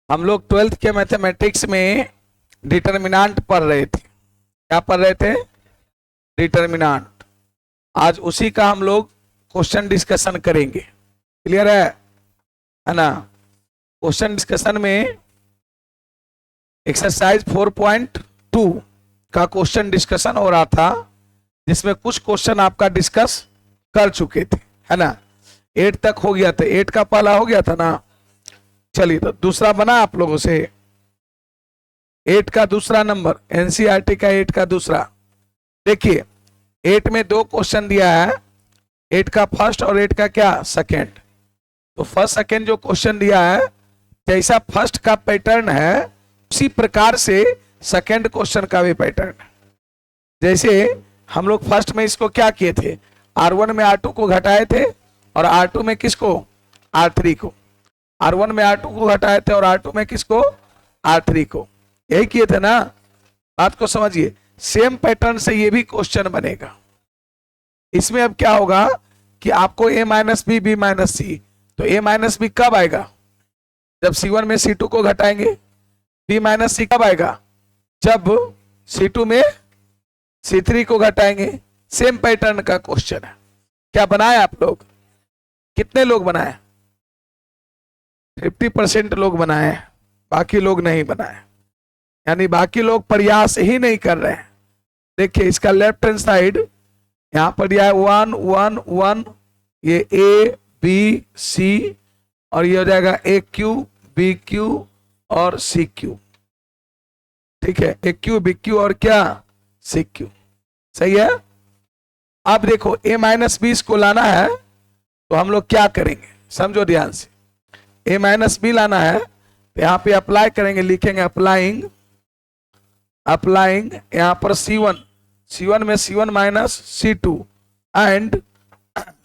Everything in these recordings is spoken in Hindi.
हम लोग 12th के मैथमेटिक्स में डिटर्मिनेंट पढ़ रहे थे। क्या पढ़ रहे थे? डिटर्मिनेंट। आज उसी का हम लोग क्वेश्चन डिस्कशन करेंगे। क्लियर है ना? क्वेश्चन डिस्कशन में एक्सरसाइज 4.2 का क्वेश्चन डिस्कशन हो रहा था, जिसमें कुछ क्वेश्चन आपका डिस्कस कर चुके थे, है ना? 8 तक हो गया था, 8 का पहला हो गया था ना। चलिए, तो दूसरा बना आप लोगों से 8 का दूसरा नंबर, एनसीईआरटी का 8 का दूसरा। देखिए 8 में 2 क्वेश्चन दिया है, 8 का फर्स्ट और 8 का क्या सेकंड। तो फर्स्ट सेकंड जो क्वेश्चन दिया है, जैसा फर्स्ट का पैटर्न है उसी प्रकार से सेकंड क्वेश्चन का भी पैटर्न है। जैसे हम लोग फर्स्ट में इसको क्या किए थे, R1 में R2 को घटाए थे और R2 में किसको, R3 को। R1 में R2 को घटाए थे और R2 में किसको, R3 को। यही किए थे ना? बात को समझिए। सेम पैटर्न से ये भी क्वेश्चन बनेगा। इसमें अब क्या होगा कि आपको a minus B B minus C, तो a माइनस बी कब आएगा? जब C1 में C2 को घटाएंगे। b माइनस सी कब आएगा? जब C2 में C3 को घटाएंगे। सेम पैटर्न का क्वेश्चन है। क्या बनाए आप लोग? कितने लोग बनाए? 50% लोग बनाए, बाकी लोग नहीं बनाए। यानी बाकी लोग प्रयास ही नहीं कर रहे हैं। देखिए इसका लेफ्ट हैंड साइड यहां पर दिया है 1 1 1, ये A B C और ये हो जाएगा AQ BQ और CQ। ठीक है, AQ BQ और क्या, CQ। सही है। अब देखो a माइनस बी को लाना है, तो हम लोग क्या करेंगे, समझो ध्यान से। a माइनस बी लाना है तो यहां पे अप्लाई करेंगे, लिखेंगे अप्लाइंग, अप्लाइंग यहां पर C1 में C1 minus C2 and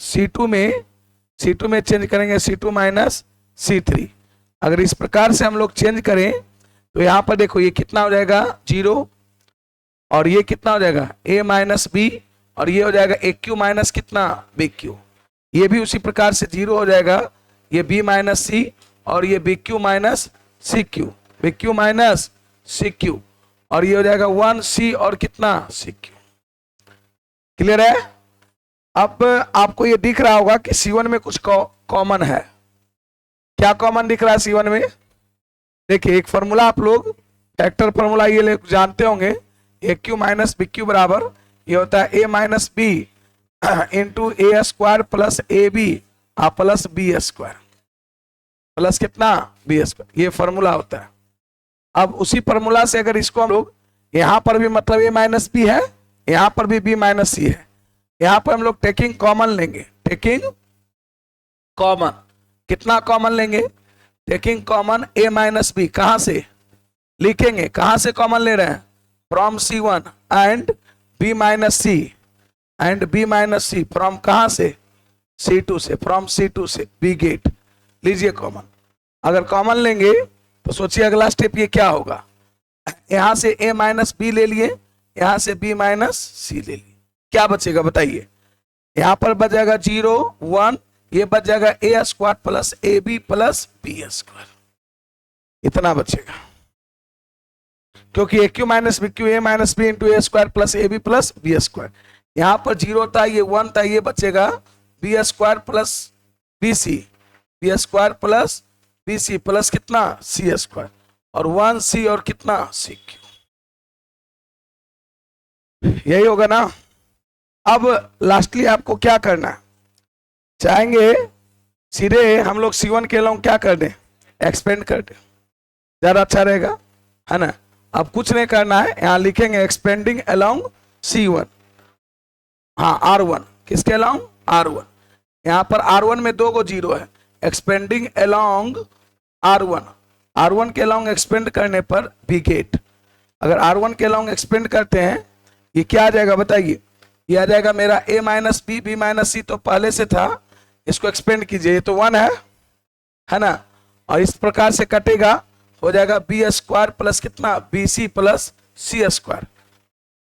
C2 में चेंज करेंगे C2 माइनस C3। अगर इस प्रकार से हम लोग चेंज करें तो यहां पर देखो ये कितना हो जाएगा 0 और ये कितना हो जाएगा a माइनस बी और ये हो जाएगा AQ माइनस कितना BQ। ये भी उसी प्रकार से 0 हो जाएगा, ये B माइनस सी और ये BQ minus CQ, BQ minus CQ और ये हो जाएगा 1C और कितना CQ। क्लियर है? अब आपको ये दिख रहा होगा कि C1 में कुछ कॉमन है। क्या कॉमन दिख रहा है C1 में? देखिए एक फॉर्मूला आप लोग फैक्टर फॉर्मूला ये लोग जानते होंगे, AQ माइनस BQ बराबर ये होता है a minus B into A square plus A B plus B square plus कितना बी स्क्वायर। ये फॉर्मूला होता है। अब उसी फॉर्मूला से अगर इसको हम लोग यहां पर भी मतलब a माइनस बी है, यहां पर भी b माइनस सी है, यहां पर हम लोग टेकिंग कॉमन लेंगे। टेकिंग कॉमन, कितना कॉमन लेंगे? Taking common a minus B, कहां से लिखेंगे, कहां से कॉमन ले रहे हैं? From C1 and b minus C and b minus C from कहां से, C2 से, फ्रॉम C2 से b गेट लीजिए कॉमन। अगर कॉमन लेंगे तो सोचिए अगला स्टेप ये क्या होगा, यहां से a माइनस बी ले लिए, यहां से b माइनस सी ले लिए, क्या बचेगा बताइए? यहां पर बच जाएगा 0 1, ये बच जाएगा a square plus A B plus B square, इतना बचेगा। क्योंकि AQ minus BQ a minus B into A square plus A B plus B square, यहां पर 0 था, ये 1 था, ये बचेगा बी स्क्वायर प्लस बी सी, B square plus B C plus कितना सी स्क्वायर और 1C और कितना CQ। यही होगा ना? अब लास्टली आपको क्या करना है, चाहेंगे सीधे हम लोग C1 के अलाउंग क्या कर दें, एक्सपेंड कर दें, ज्यादा अच्छा रहेगा, है ना? अब कुछ नहीं करना है, यहां लिखेंगे एक्सपेंडिंग अलोंग C1, हाँ R1, किसके अलोंग R1। यहां पर R1 में 2 को 0 है, एक्सपेंडिंग अलोंग R1, R1 के अलोंग एक्सपेंड करने पर बी गेट। अगर R1 के अलोंग एक्सपेंड करते हैं ये क्या आ जाएगा बताइए? ये आ जाएगा मेरा a minus B B minus C तो पहले से था, इसको एक्सपेंड कीजिए, ये तो 1 है ना? और इस प्रकार से कटेगा, हो जाएगा बी स्क्वायर प्लस कितना बी सी प्लस सी स्क्वायर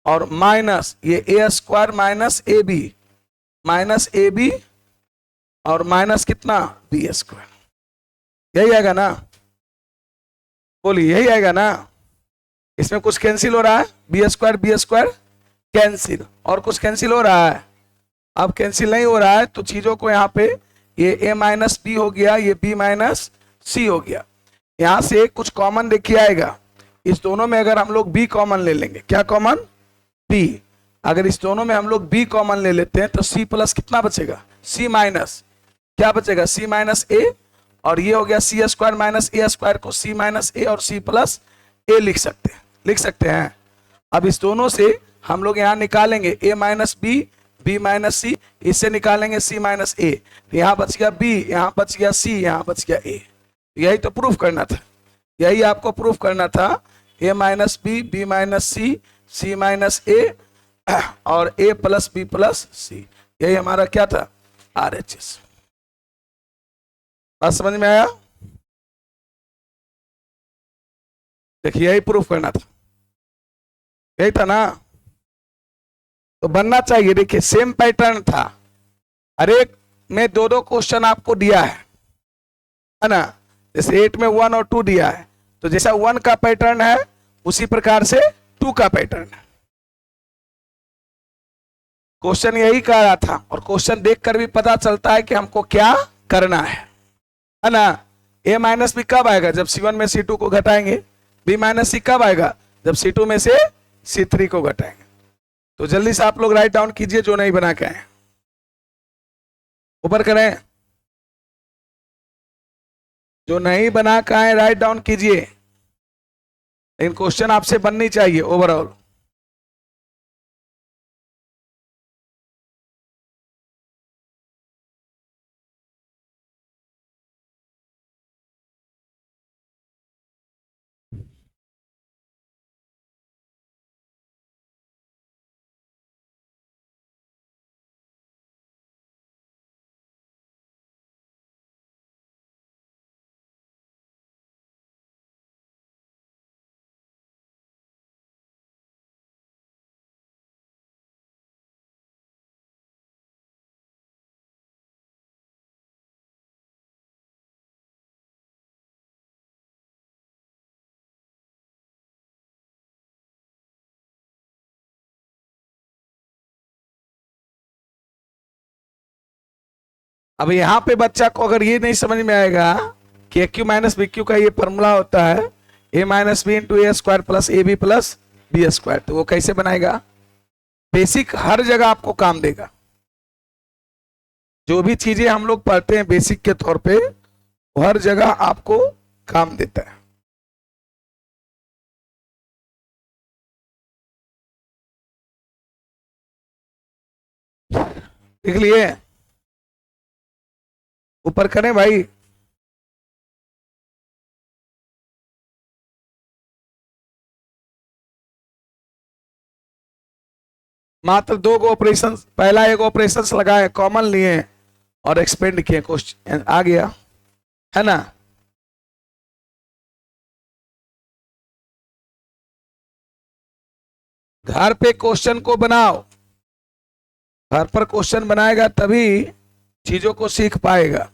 और माइनस ये ए स्क्वायर माइनस ए बी और माइनस कितना बी स्क्वायर। यही आएगा ना? बोलिए यही आएगा ना। इसमें कुछ कैंसिल हो रहा है, बी स्क्वायर कैंसिल, और कुछ कैंसिल हो रहा है। अब कैंसिल नहीं हो रहा है तो चीजों को यहाँ पे ये a माइनस बी हो गया, ये b माइनस सी हो गया। यहां से कुछ कॉमन देखिए आएगा, इस दोनों में अगर हम लोग b कॉमन ले लेंगे, क्या कॉमन, b, अगर इस दोनों में हम लोग b कॉमन ले लेते हैं तो c प्लस कितना बचेगा, c माइनस क्या बचेगा, c माइनस ए, और ये हो गया सी स्क्वायर माइनस ए स्क्वायर को c माइनस ए और c प्लस ए लिख सकते हैं। अब इस दोनों से हम लोग यहाँ निकालेंगे a minus B, b minus C, इससे निकालेंगे c माइनस ए, यहाँ बच गया b, यहाँ बच गया c, यहाँ बच गया a। यही तो प्रूफ करना था, यही आपको प्रूफ करना था, a minus B, b minus C, c minus A और a plus B plus C, यही हमारा क्या था, RHS। बात समझ में आया? देखिए यही प्रूफ करना था, यही था ना, तो बनना चाहिए। देखिए सेम पैटर्न था, हर एक में दो दो क्वेश्चन आपको दिया है ना, जैसे 8 में 1 और 2 दिया है, तो जैसा 1 का पैटर्न है उसी प्रकार से 2 का पैटर्न है। क्वेश्चन यही कह रहा था, और क्वेश्चन देखकर भी पता चलता है कि हमको क्या करना है ना। a माइनस बी कब आएगा, जब c1 में c2 को घटाएंगे। b माइनस सी कब आएगा, जब c2 में से c3 को घटाएंगे। तो जल्दी से आप लोग राइट डाउन कीजिए जो नहीं बना के आए, ऊपर करें, जो नहीं बना के आए राइट डाउन कीजिए, लेकिन क्वेश्चन आपसे बननी चाहिए ओवरऑल। अब यहाँ पे बच्चा को अगर ये नहीं समझ में आएगा कि A cube minus B cube का ये फॉर्मूला होता है A minus B into A square plus A B plus B square, तो वो कैसे बनाएगा। बेसिक हर जगह आपको काम देगा, जो भी चीजें हम लोग पढ़ते हैं बेसिक के तौर पे वो हर जगह आपको काम देता है। देख लिए, ऊपर करें भाई, मात्र दो गो ऑपरेशन, पहला एक ऑपरेशन लगाए कॉमन लिए और एक्सपेंड किए, क्वेश्चन आ गया है ना। घर पे क्वेश्चन को बनाओ, घर पर क्वेश्चन बनाएगा तभी चीजों को सीख पाएगा।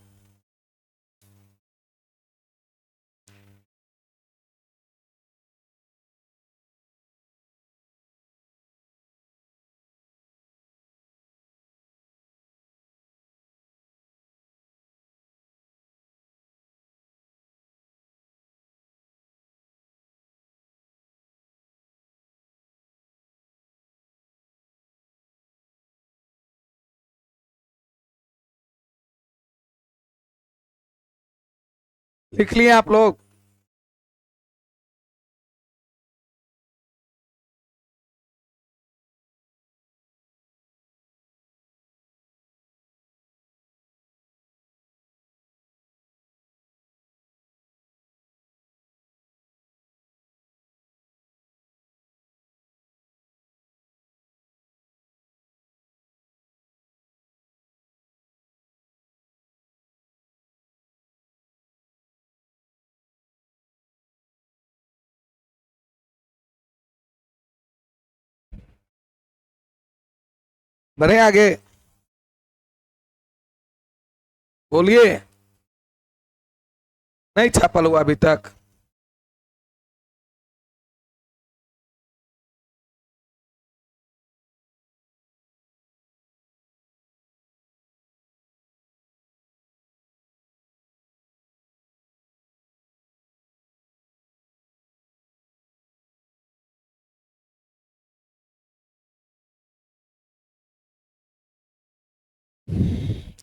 लिख लिए आप लोग, बढ़े आगे, बोलिए। नहीं छापल हुआ अभी तक,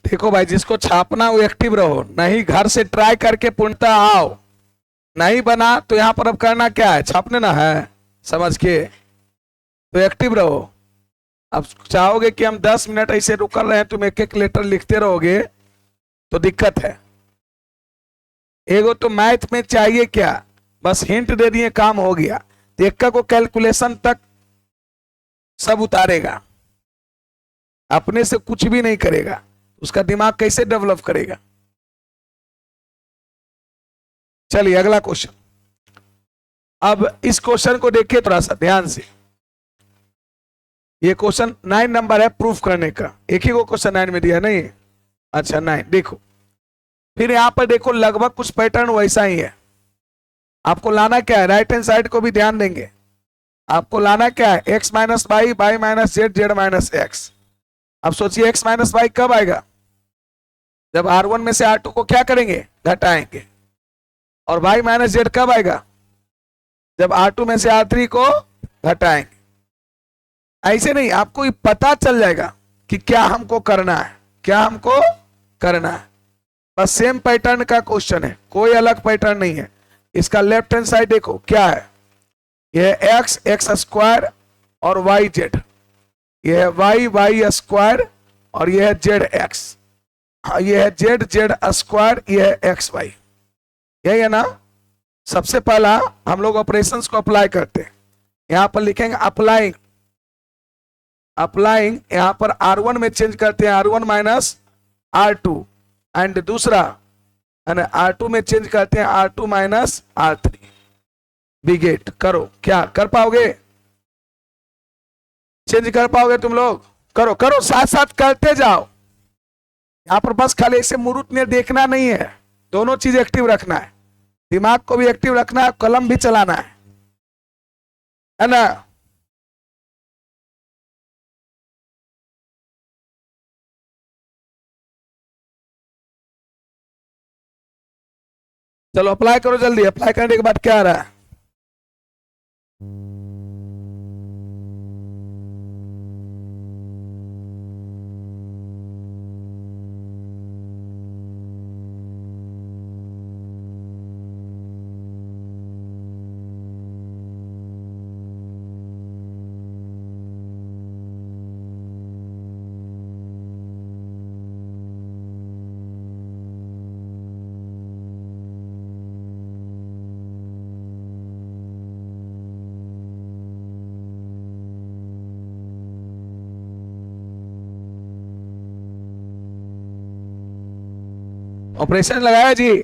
देखो भाई, जिसको छापना वो एक्टिव रहो, नहीं घर से ट्राई करके पूर्णतः आओ, नहीं बना तो यहाँ पर अब करना क्या है, छापने ना है, समझ के तो एक्टिव रहो। अब चाहोगे कि हम 10 मिनट ऐसे रुक रहे हैं, तुम एक एक लेटर लिखते रहोगे तो दिक्कत है। एगो तो मैथ में चाहिए क्या, बस हिंट दे दिए काम हो गया। तो एक को कैलकुलेशन तक सब उतारेगा, अपने से कुछ भी नहीं करेगा, उसका दिमाग कैसे डेवलप करेगा। चलिए अगला क्वेश्चन। अब इस क्वेश्चन को देखिए थोड़ा सा ध्यान से। ये क्वेश्चन 9 नंबर है प्रूफ करने का, एक ही को क्वेश्चन 9 में दिया नहीं। अच्छा 9 देखो, फिर यहां पर देखो लगभग कुछ पैटर्न वैसा ही है। आपको लाना क्या है, राइट हैंड साइड को भी ध्यान देंगे। आपको लाना क्या है, x minus Y, Y minus Z, Z minus X. अब सोचिए x माइनस वाई कब आएगा, जब R1 में से R2 को क्या करेंगे, घटाएंगे। और y माइनस जेड कब आएगा, जब R2 में से R3 को घटाएंगे। ऐसे नहीं, आपको पता चल जाएगा कि क्या हमको करना है, क्या हमको करना है। बस सेम पैटर्न का क्वेश्चन है, कोई अलग पैटर्न नहीं है। इसका लेफ्ट हैंड साइड देखो क्या है, यह एक्स, एक्स स्क्वायर और वाई जेड, यह है वाई, वाई स्क्वायर और यह है जेड एक्स, यह है जेड, जेड स्क्वायर, यह है एक्स वाई। यही है ना। सबसे पहला हम लोग ऑपरेशंस को अप्लाई करते हैं। यहां पर लिखेंगे अप्लाइंग, अप्लाइंग यहां पर R1 में चेंज करते हैं R1 माइनस R2, एंड दूसरा R2 में चेंज करते हैं R2 माइनस R3। बिगेट करो, क्या कर पाओगे, चेंज कर पाओगे तुम लोग, करो करो, साथ साथ करते जाओ। यहां पर बस खाली ऐसे मुरुत ने देखना नहीं है, दोनों चीज एक्टिव रखना है, दिमाग को भी एक्टिव रखना है, कलम भी चलाना है ना। चलो अप्लाई करो जल्दी, अप्लाई करने के बाद क्या आ रहा है। ऑपरेशन लगाया जी,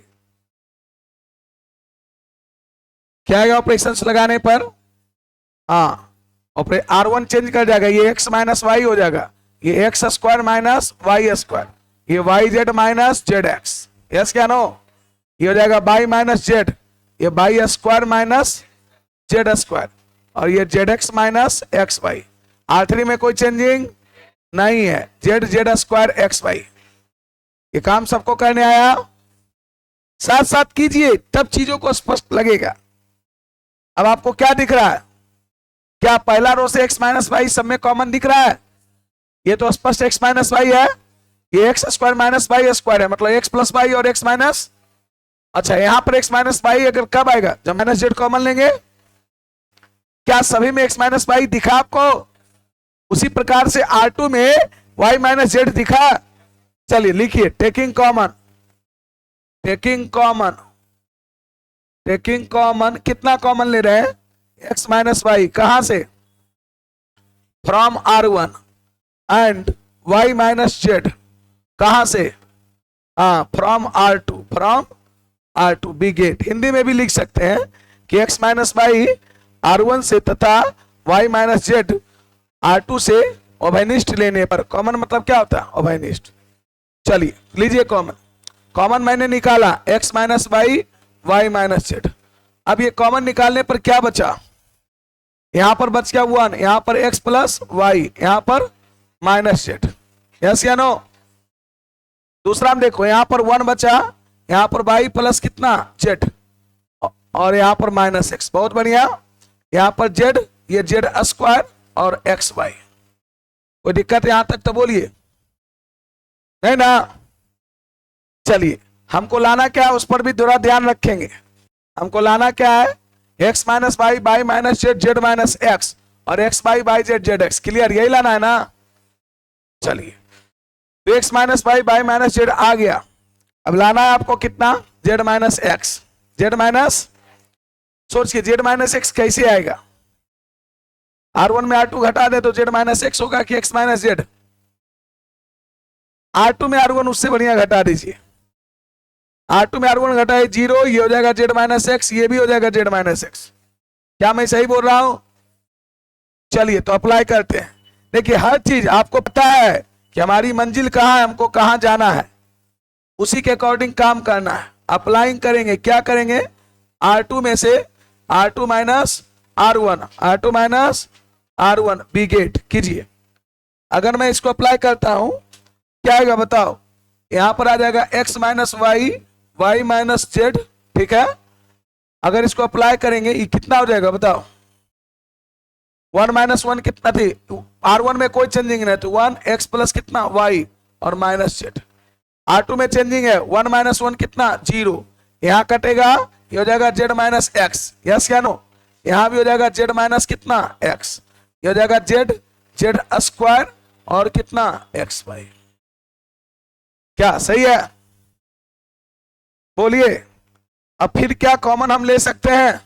क्या आएगा ऑपरेशन लगाने पर, हाँ R1 चेंज कर जाएगा, ये एक्स माइनस वाई हो जाएगा, ये X square minus Y square, ये Y Z minus Z X, yes क्या नो, ये हो जाएगा बाई माइनस जेड, ये Y square minus Z square, और ये Z X minus X Y. R3 में कोई चेंजिंग नहीं है, Z, Z square X Y. ये काम सबको करने आया, साथ साथ कीजिए तब चीजों को स्पष्ट लगेगा। अब आपको क्या दिख रहा है, क्या पहला रो से x माइनस वाई सब में कॉमन दिख रहा है, ये तो स्पष्ट x माइनस वाई है, ये X square minus Y square है, मतलब x प्लस वाई और x माइनस। अच्छा यहां पर x माइनस वाई अगर कब आएगा, जब माइनस जेड कॉमन लेंगे। क्या सभी में x माइनस वाई दिखा आपको, उसी प्रकार से R2 में y माइनस जेड दिखा। चलिए लिखिए taking common, taking common, taking common, कितना कॉमन ले रहे हैं, x माइनस वाई, कहां से, from R1, and y minus Z कहां से, हाँ from R2, from R2। बिगेट Hindi में भी लिख सकते हैं कि x माइनस वाई R1 से तथा y माइनस जेड R2 से ओभयनिष्ठ लेने पर। कॉमन मतलब क्या होता है, ओभयनिष्ठ। चलिए लीजिए कॉमन, कॉमन मैंने निकाला x minus Y, Y minus Z. अब ये कॉमन निकालने पर क्या बचा, यहां पर बच गया 1, यहां पर x प्लस वाई, यहां पर माइनस जेड, यस या नो। दूसरा हम देखो, यहां पर 1 बचा, यहां पर y प्लस कितना जेड, और यहां पर माइनस एक्स, बहुत बढ़िया। यहां पर जेड, ये जेड स्क्वायर और एक्स वाई। कोई दिक्कत यहां तक तो बोलिए। है ना। चलिए हमको लाना क्या है उस पर भी थोड़ा ध्यान रखेंगे। हमको लाना क्या है, x minus Y Y minus Z Z minus X और x Y Y Z Z X. Clear, यही लाना है ना। चलिए तो x minus Y Y minus Z आ गया। अब लाना है आपको कितना, Z minus X. Z minus, सोचिए जेड माइनस एक्स कैसे आएगा, R1 में R2 घटा दे तो जेड माइनस एक्स होगा कि x माइनस जेड। R2 में R1 उससे बढ़िया घटा दीजिए। R2 में R1 घटाए 0, ये हो जाएगा जेड माइनस एक्स, ये भी हो जाएगा जेड माइनस एक्स। क्या मैं सही बोल रहा हूं। चलिए तो अप्लाई करते हैं। देखिए हर चीज आपको पता है कि हमारी मंजिल कहाँ है, हमको कहाँ जाना है, उसी के अकॉर्डिंग काम करना है। अप्लाइंग करेंगे, क्या करेंगे, R2 में से R2 minus R1, R2 minus R1 we gate कीजिए। अगर मैं इसको अप्लाई करता हूं क्या आएगा बताओ, यहां पर आ जाएगा x minus Y Y minus Z, ठीक है। अगर इसको अप्लाई करेंगे ये कितना हो जाएगा बताओ, 1 माइनस 1 कितना थी, R1 में कोई चेंजिंग नहीं तो 1 x प्लस कितना y और माइनस जेड। R2 में चेंजिंग है, 1 माइनस 1 कितना 0, यहां कटेगा, ये हो जाएगा जेड माइनस एक्स, यस या नो। यहां भी हो जाएगा जेड माइनस कितना एक्स, ये हो जाएगा जेड जेड स्क्वायर और कितना एक्स वाई। क्या सही है, बोलिए। अब फिर क्या कॉमन हम ले सकते हैं,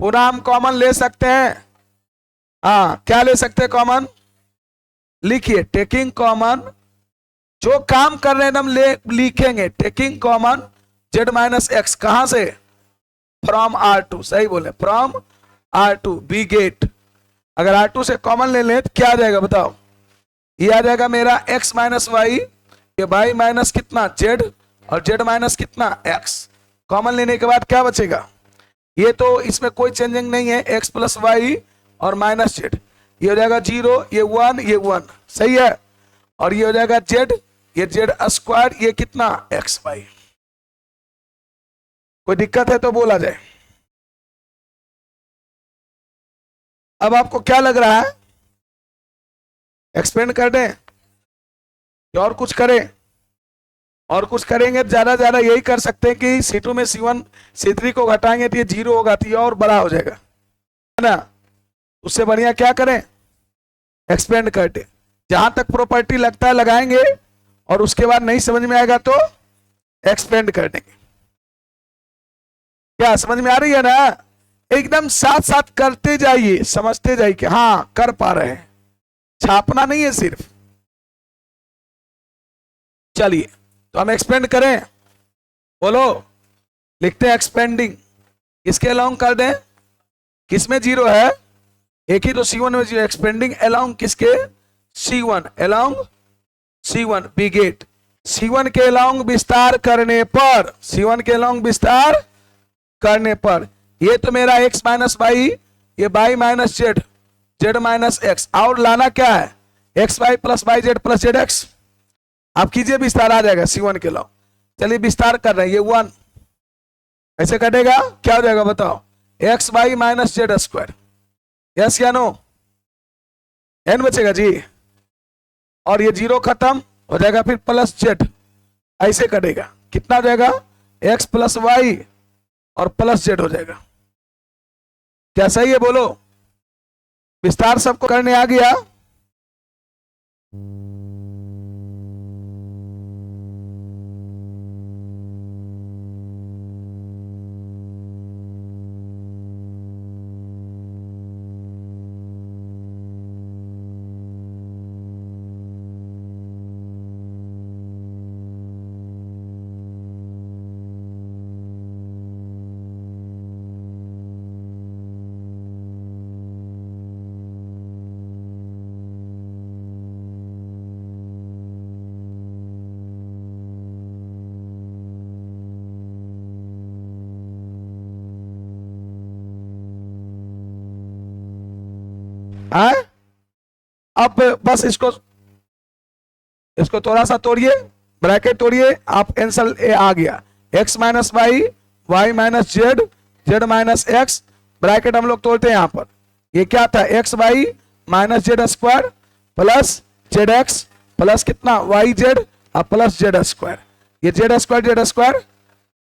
पुनः हम कॉमन ले सकते हैं। हाँ क्या ले सकते हैं कॉमन, लिखिए टेकिंग कॉमन, जो काम कर रहे हैं हम ले लिखेंगे taking common Z minus x, कहां से, फ्रॉम R2, सही बोले फ्रॉम R2 बी गेट। अगर R2 से कॉमन ले लें तो क्या आ जाएगा बताओ, ये आ जाएगा मेरा x माइनस वाई, ये y माइनस कितना z और z माइनस कितना x। कॉमन लेने के बाद क्या बचेगा, ये तो इसमें कोई चेंजिंग नहीं है, x प्लस वाई और माइनस z, ये हो जाएगा 0, ये 1, ये 1, सही है। और ये हो जाएगा z, ये z स्क्वायर, ये कितना x वाई। कोई दिक्कत है तो बोला जाए। अब आपको क्या लग रहा है, एक्सपेंड कर दें और कुछ करें, और कुछ करेंगे ज्यादा ज्यादा यही कर सकते हैं कि C2 में C1 C3 को घटाएंगे तो ये 0 होगा, तो ये और बड़ा हो जाएगा, है ना। उससे बढ़िया क्या करें, एक्सपेंड कर दें, जहां तक प्रॉपर्टी लगता है लगाएंगे और उसके बाद नहीं समझ में आएगा तो एक्सपेंड कर देंगे। क्या समझ में आ रही है ना, एकदम साथ साथ करते जाइए, समझते जाइए कि हाँ कर पा रहे हैं, छापना नहीं है सिर्फ। चलिए तो हम एक्सपेंड करें, बोलो, लिखते हैं एक्सपेंडिंग, इसके अलाउंग कर दें, किसमें 0 है, एक ही तो C1 में 0, एक्सपेंडिंग अलाउंग किसके, C1 along C1 B gate. C1 के अलाउंग विस्तार करने पर, C1 के अलाउंग विस्तार करने पर ये तो मेरा x माइनस वाई, ये y minus Z Z minus X, और लाना क्या है X Y plus Y Z plus Z X. आप कीजिए विस्तार, आ जाएगा C1 के अलाउंग। चलिए विस्तार कर रहे हैं, ये 1 ऐसे कटेगा, क्या हो जाएगा बताओ, X Y minus Z square, yes या नो, n बचेगा जी, और ये 0 खत्म हो जाएगा, फिर प्लस जेड ऐसे कटेगा, कितना हो जाएगा x प्लस वाई और प्लस जेड हो जाएगा। क्या सही है बोलो, विस्तार सबको करने आ गया। है? अब बस इसको थोड़ा सा तोड़िए, ब्रैकेट तोड़िए, आप आंसर ए आ गया, x minus Y Y minus Z Z minus X, bracket हम लोग तोड़ते हैं यहां पर, ये क्या था X Y minus Z square plus Z X plus कितना वाई जेड और प्लस जेड स्क्वायर, ये जेड स्क्वायर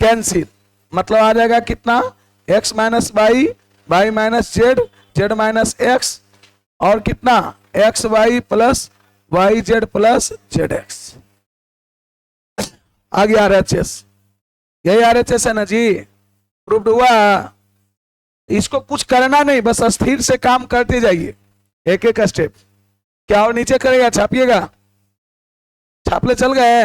कैंसिल, मतलब आ जाएगा कितना, X minus Y, Y minus Z, Z minus X, और कितना X Y plus Y Z plus Z X. आ गया RHS, यही RHS है ना जी, प्रूव्ड हुआ। इसको कुछ करना नहीं, बस स्थिर से काम करते जाइए, एक एक स्टेप। क्या और नीचे करेगा, छापिएगा, छापले चल गए।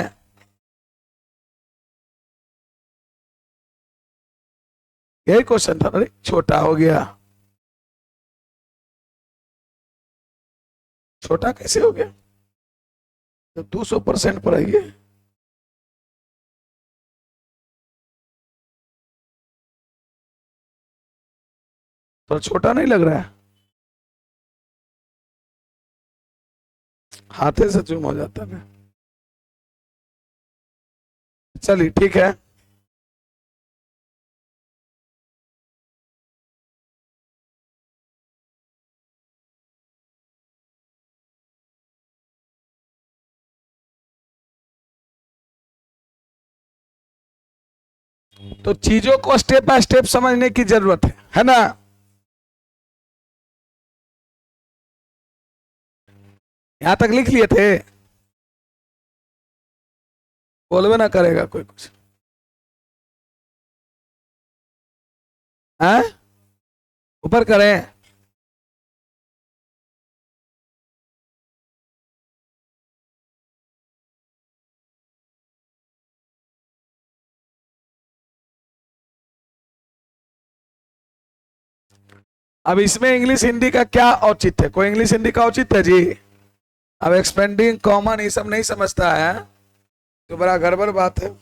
यही क्वेश्चन था, अरे छोटा हो गया, छोटा कैसे हो गया, तो 200% पर आइए। तो छोटा नहीं लग रहा है, हाथे से जूम हो जाता है। चलिए ठीक है। तो चीजों को स्टेप बाय स्टेप समझने की जरूरत है ना। यहां तक लिख लिए थे, बोलवे ना करेगा कोई कुछ, हैं, ऊपर करें। अब इसमें इंग्लिश हिंदी का क्या औचित्य है, कोई इंग्लिश हिंदी का औचित्य है जी। अब एक्सपेंडिंग कॉमन ये सब नहीं समझता है तो बड़ा गड़बड़ बात है।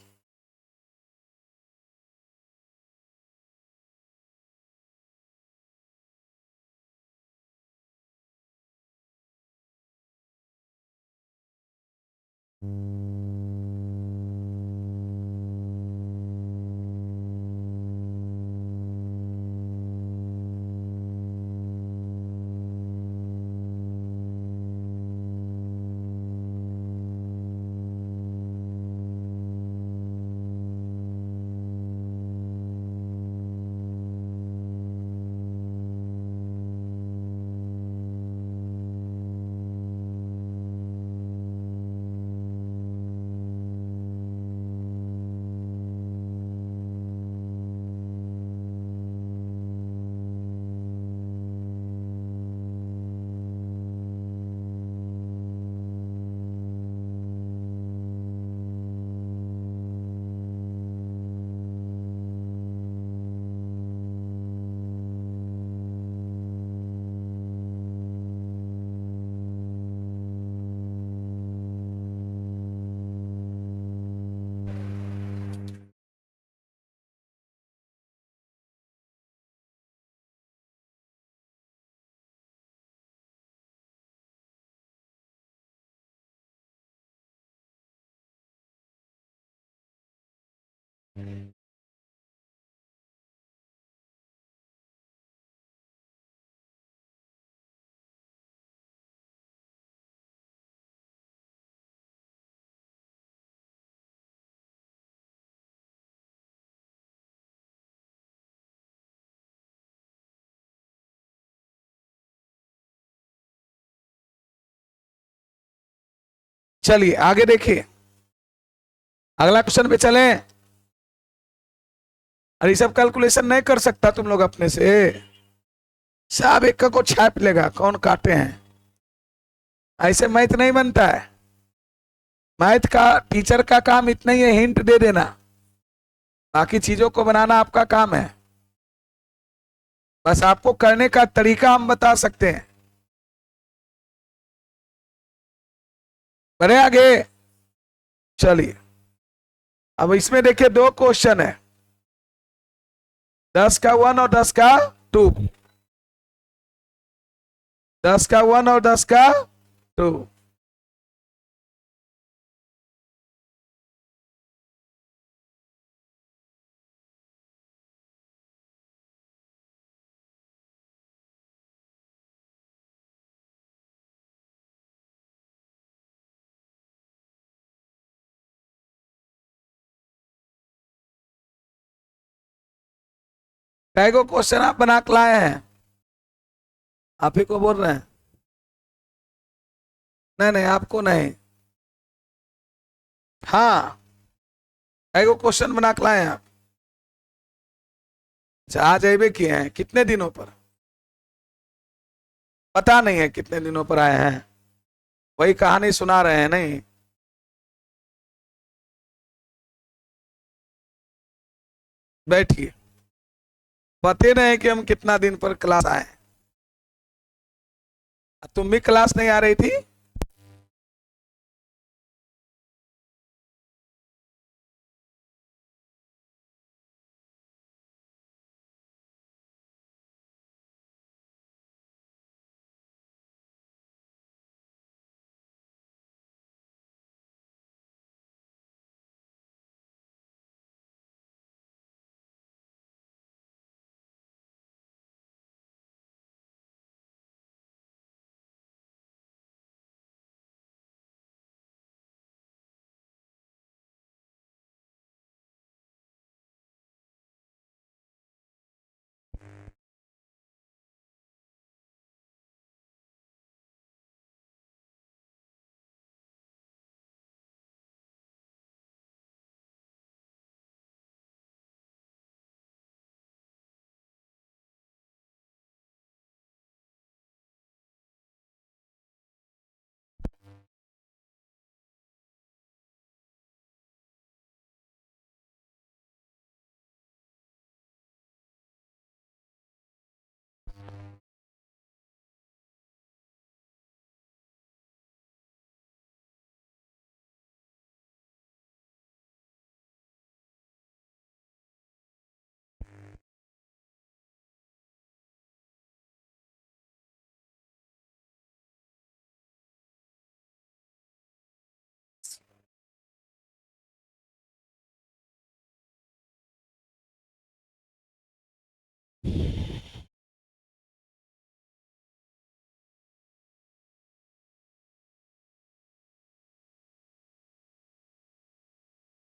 चलिए आगे देखिए, अगला क्वेश्चन पे चलें। अरे ये सब कैलकुलेशन नहीं कर सकता तुम लोग अपने से, सब एक को छाप लेगा कौन काटे हैं, ऐसे मैथ नहीं बनता है। मैथ का टीचर का काम इतना ही है, हिंट दे देना, बाकी चीजों को बनाना आपका काम है। बस आपको करने का तरीका हम बता सकते हैं। बढ़े आगे, चलिए अब इसमें देखिए दो क्वेश्चन है, 10 का 1 और 10 का 2, 10 का 1 और 10 का 2। कई को क्वेश्चन आप बना के लाए हैं? आप ही को बोल रहे हैं। नहीं नहीं, आपको नहीं। हाँ, कई को क्वेश्चन बना के लाए हैं आप? अच्छा, आज अबे किए हैं, कितने दिनों पर? पता नहीं है कितने दिनों पर आए हैं। वही कहानी सुना रहे हैं नहीं? बैठिए। पते नहीं कि हम कितना दिन पर क्लास आए। तुम भी क्लास नहीं आ रही थी?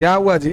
क्या हुआ जी?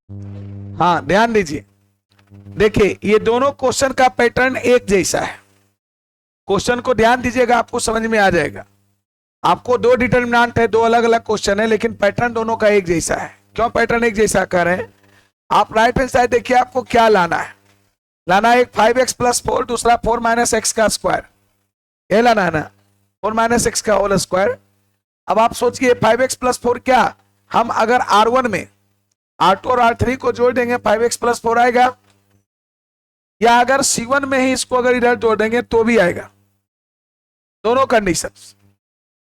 हाँ ध्यान दीजिए, देखिए ये दोनों क्वेश्चन का पैटर्न एक जैसा है। क्वेश्चन को ध्यान दीजिएगा, आपको समझ में आ जाएगा। आपको दो डिटर्मिनेंट है, दो अलग अलग क्वेश्चन है, लेकिन पैटर्न दोनों का एक जैसा है। क्यों पैटर्न एक जैसा कह रहे हैं? आप राइट हैंड साइड देखिए, आपको क्या लाना है। लाना है एक 5x+4, दूसरा 4 - x का स्क्वायर, ये लाना है ना, 4 - x का होल स्क्वायर। अब आप सोचिए 5x+4 क्या, हम अगर R1 में R2 और R3 को जोड़ देंगे 5x+4 आएगा, या अगर C1 में ही इसको अगर इधर जोड़ देंगे तो भी आएगा। दोनों कंडीशन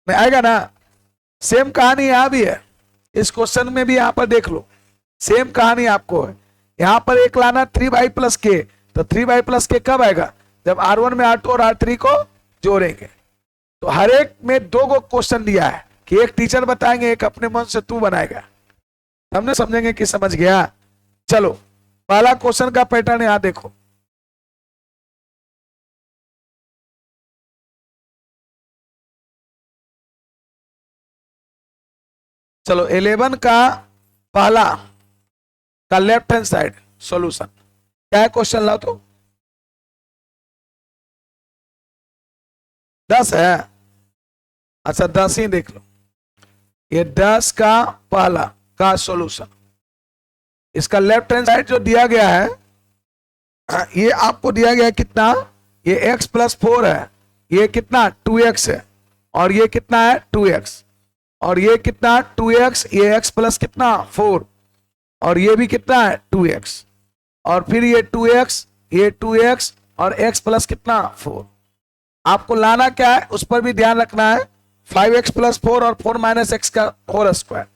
में आएगा ना। सेम कहानी यहां भी है, इस क्वेश्चन में भी यहां पर देख लो, सेम कहानी आपको है। यहां पर एक लाना 3y+k, तो 3y+k कब आएगा? जब R1 में R2 और R3 को जोड़ेंगे। तो हर एक में दो गो क्वेश्चन दिया है कि एक टीचर बताएंगे, एक अपने मन से तू बनाएगा। हमने समझेंगे कि समझ गया। चलो पहला क्वेश्चन का पैटर्न यहां देखो। चलो 11 का पहला का लेफ्ट हैंड साइड सॉल्यूशन क्या है? क्वेश्चन लाओ तो। 10 है, अच्छा 10 ही देख लो। ये 10 का पहला का सॉल्यूशन, इसका लेफ्ट हैंड साइड जो दिया गया है, ये आपको दिया गया है कितना? ये x+4 है, ये कितना 2x है, और ये कितना है 2x, और ये कितना 2x, ये x प्लस कितना 4, और ये भी कितना है 2x, और फिर ये 2x, ये 2x, और x प्लस कितना 4। आपको लाना क्या है उस पर भी ध्यान रखना है। 5x+4 और 4 - x का होल स्क्वायर।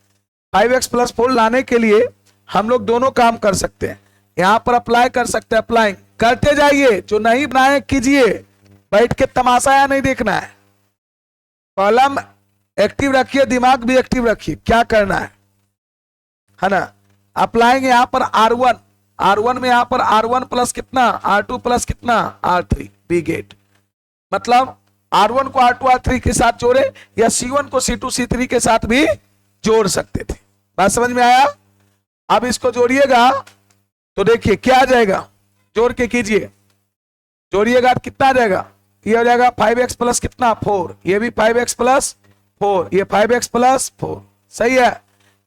5x+4 लाने के लिए हम लोग दोनों काम कर सकते हैं, यहां पर अप्लाई कर सकते हैं, अप्लाई करते जाइए, जो नहीं बनाए कीजिए, बैठ के तमाशा या नहीं देखना है। कॉलम एक्टिव रखिए, दिमाग भी एक्टिव रखिए, क्या करना है ना। अप्लाइंग यहां पर R1, R1 में यहां पर R1 प्लस कितना R2 प्लस कितना R3 बी गेट, मतलब R1 को R2 R3 के साथ जोड़े, या C1 को C2 C3 के साथ भी जोड़ सकते थे। बात समझ में आया? अब इसको जोड़िएगा तो देखिए क्या आ जाएगा, जोड़ के कीजिए, जोड़िएगा तो कितना आ जाएगा? ये हो जाएगा 5x प्लस कितना 4, ये भी 5x+4, ये 5x+4, सही है।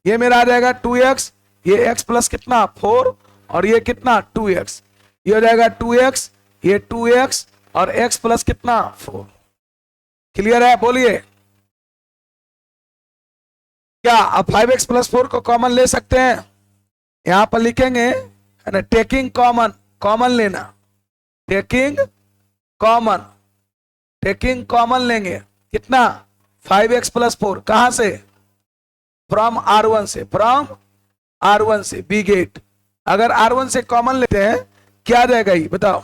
ये मेरा आ जाएगा 2x, ये x प्लस कितना 4, और ये कितना 2x, ये हो जाएगा 2x, ये 2x, और x प्लस कितना 4। क्लियर है? बोलिए क्या अब 5x+4 को कॉमन ले सकते हैं? यहां पर लिखेंगे है ना, टेकिंग कॉमन, कॉमन लेना, टेकिंग कॉमन, टेकिंग कॉमन लेंगे कितना 5x+4, कहां से? फ्रॉम R1 से, फ्रॉम R1 से बी गेट। अगर R1 से कॉमन लेते हैं क्या आ जाएगा ये बताओ?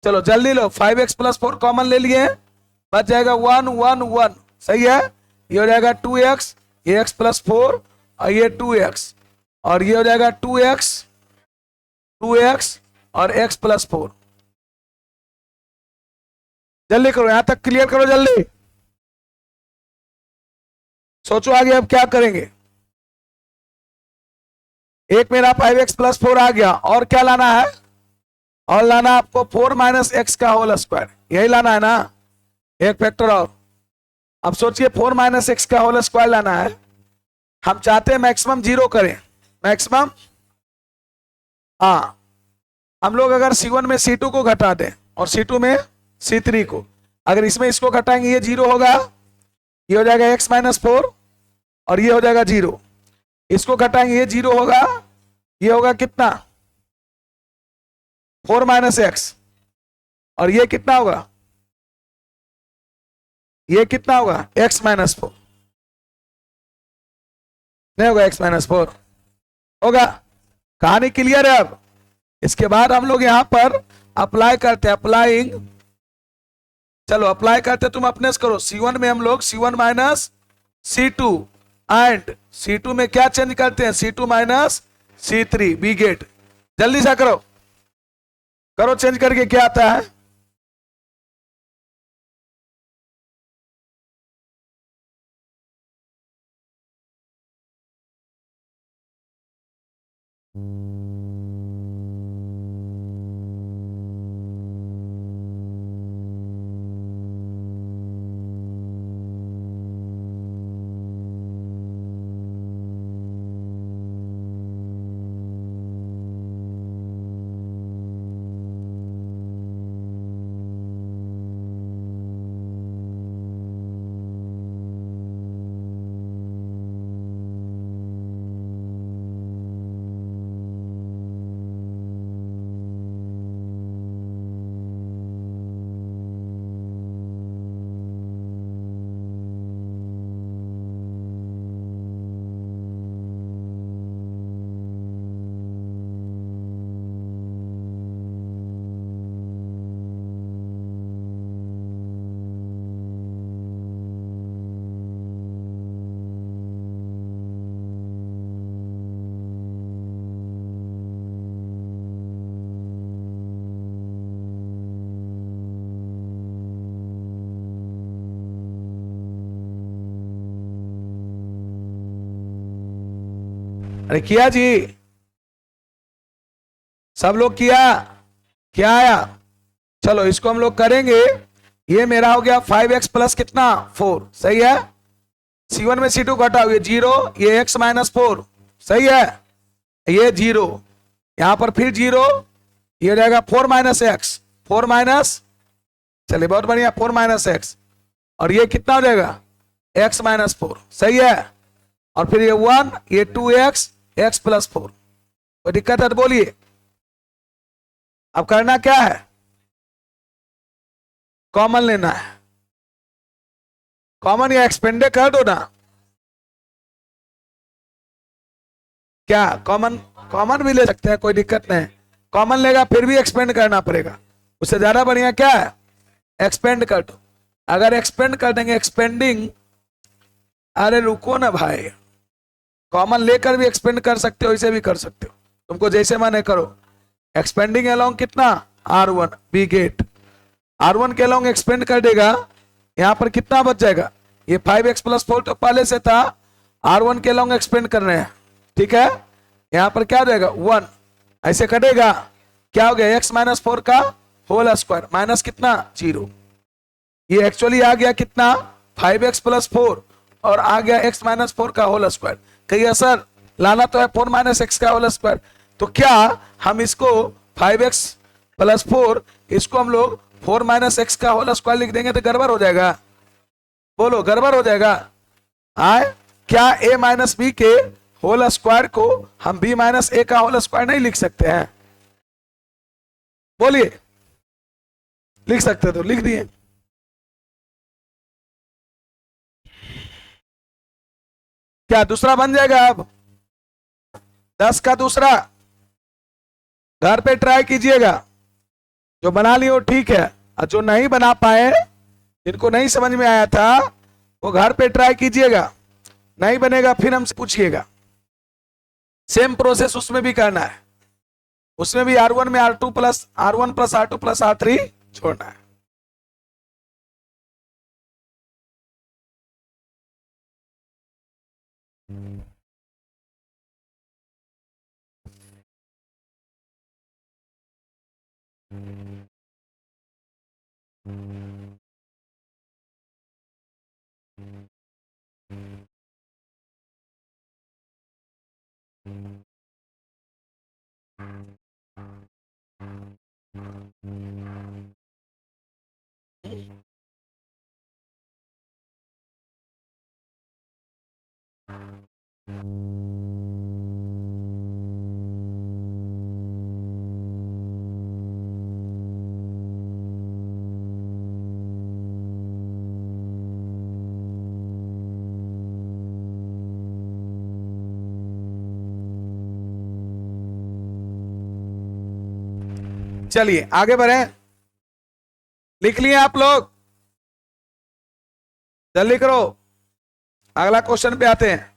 चलो जल्दी लो, 5x+4 कॉमन ले लिए, बच जाएगा 1 1 1, सही है। ये हो जाएगा 2x, ये x+4, और ये 2x, और ये हो जाएगा 2x, 2x, और x+4। जल्दी करो, यहां तक क्लियर करो जल्दी, सोचो आगे अब क्या करेंगे। एक मेरा 5x+4 आ गया, और क्या लाना है? और लाना आपको 4 - x का होल स्क्वायर, यही लाना है ना, एक फैक्टर और। अब सोचिए 4 - x का होल स्क्वायर लाना है, हम चाहते हैं मैक्सिमम 0 करें, मैक्सिमम। हाँ, हम लोग अगर C1 में C2 को घटा दें और C2 में C3 को, अगर इसमें इसको घटाएंगे ये 0 होगा, ये हो जाएगा x-4, और ये हो जाएगा 0, इसको घटाएंगे ये 0 होगा, ये होगा कितना 4 - x, और ये कितना होगा, ये कितना होगा x-4, नहीं होगा x-4, होगा। कहानी क्लियर है? अब इसके बाद हम लोग यहां पर अप्लाई करते हैं, अप्लाइंग, चलो अप्लाई करते तुम अपने से करो। C1 में हम लोग C1 - C2, एंड C2 में क्या चेंज करते हैं, C2 - C3 बी गेट। जल्दी से करो, करो चेंज करके क्या आता है। अरे किया जी, सब लोग किया, क्या आया? चलो इसको हम लोग करेंगे। ये मेरा हो गया 5x प्लस कितना 4, सही है। C1 में C2 घटा हुआ 0, ये x माइनस 4, सही है। ये 0, यहां पर फिर 0, ये हो जाएगा 4 माइनस एक्स, 4 माइनस, चलिए बहुत बढ़िया, 4 माइनस एक्स, और ये कितना हो जाएगा x माइनस 4, सही है। और फिर ये 1, ये 2x, x प्लस 4। कोई दिक्कत है तो बोलिए। अब करना क्या है, कॉमन लेना है। कॉमन या एक्सपेंडे कर दो ना, क्या कॉमन, कॉमन भी ले सकते हैं, कोई दिक्कत नहीं। कॉमन लेगा फिर भी एक्सपेंड करना पड़ेगा, उससे ज्यादा बढ़िया क्या है, एक्सपेंड कर दो। अगर एक्सपेंड कर देंगे, एक्सपेंडिंग, अरे रुको ना भाई, कॉमन लेकर भी एक्सपेंड कर सकते हो, इसे भी कर सकते हो, तुमको जैसे माने करो। एक्सपेंडिंग अलोंग कितना R1, बी गेट R1 के अलोंग एक्सपेंड कर देगा, यहां पर कितना बच जाएगा, ये 5x प्लस 4 तो पहले से था, R1 के अलोंग एक्सपेंड कर रहे हैं, ठीक है। यहां पर क्या हो जाएगा 1, ऐसे कटेगा, क्या हो गया x माइनस 4 का होल स्क्वायर, माइनस कितना 0, ये एक्चुअली आ गया कितना 5x प्लस 4, और आ गया x माइनस 4 का होल स्क्वायर। कहिए सर लाना तो है 4 माइनस एक्स का होल स्क्वायर, तो क्या हम इसको 5x प्लस 4, इसको हम लोग 4 माइनस एक्स का होल स्क्वायर लिख देंगे तो गड़बड़ हो जाएगा, बोलो गड़बड़ हो जाएगा। आए क्या a माइनस बी के होल स्क्वायर को हम b माइनस ए का होल स्क्वायर नहीं लिख सकते हैं, बोलिए। लिख सकते तो लिख दिए। क्या दूसरा बन जाएगा, अब 10 का दूसरा घर पे ट्राई कीजिएगा, जो बना लियो ठीक है, और जो नहीं बना पाए, जिनको नहीं समझ में आया था, वो घर पे ट्राई कीजिएगा, नहीं बनेगा फिर हमसे पूछिएगा। सेम प्रोसेस उसमें भी करना है, उसमें भी R1 में R2 plus R1 plus R2 plus R3 छोड़ना है। चलिए आगे बढ़े, लिख लिए आप लोग, जल्दी करो, अगला क्वेश्चन पे आते हैं।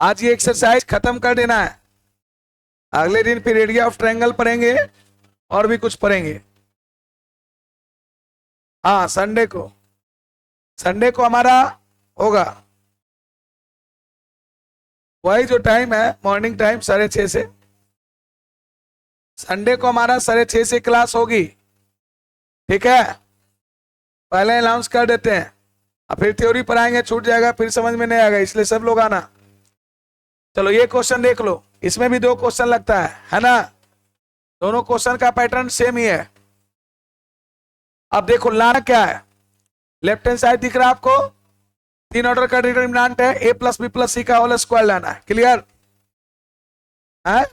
आज ये एक्सरसाइज खत्म कर देना है, अगले दिन फिर एरिया ऑफ ट्रायंगल पढ़ेंगे और भी कुछ पढ़ेंगे। हाँ संडे को, संडे को हमारा होगा वही जो टाइम है मॉर्निंग टाइम 6:30 से। संडे को हमारा 6:30 से क्लास होगी, ठीक है, पहले अनाउंस कर देते हैं। अब फिर थ्योरी पढ़ाएंगे, छूट जाएगा, फिर समझ में नहीं आएगा, इसलिए सब लोग आना। चलो ये क्वेश्चन देख लो, इसमें भी 2 क्वेश्चन लगता है ना, दोनों क्वेश्चन का पैटर्न सेम ही है। अब देखो लाना क्या है, लेफ्ट हैंड साइड दिख रहा है आपको, 3 ऑर्डर का डिटर्मिनेंट है, a प्लस बी प्लस सी का होल स्क्वायर लाना है। क्लियर है?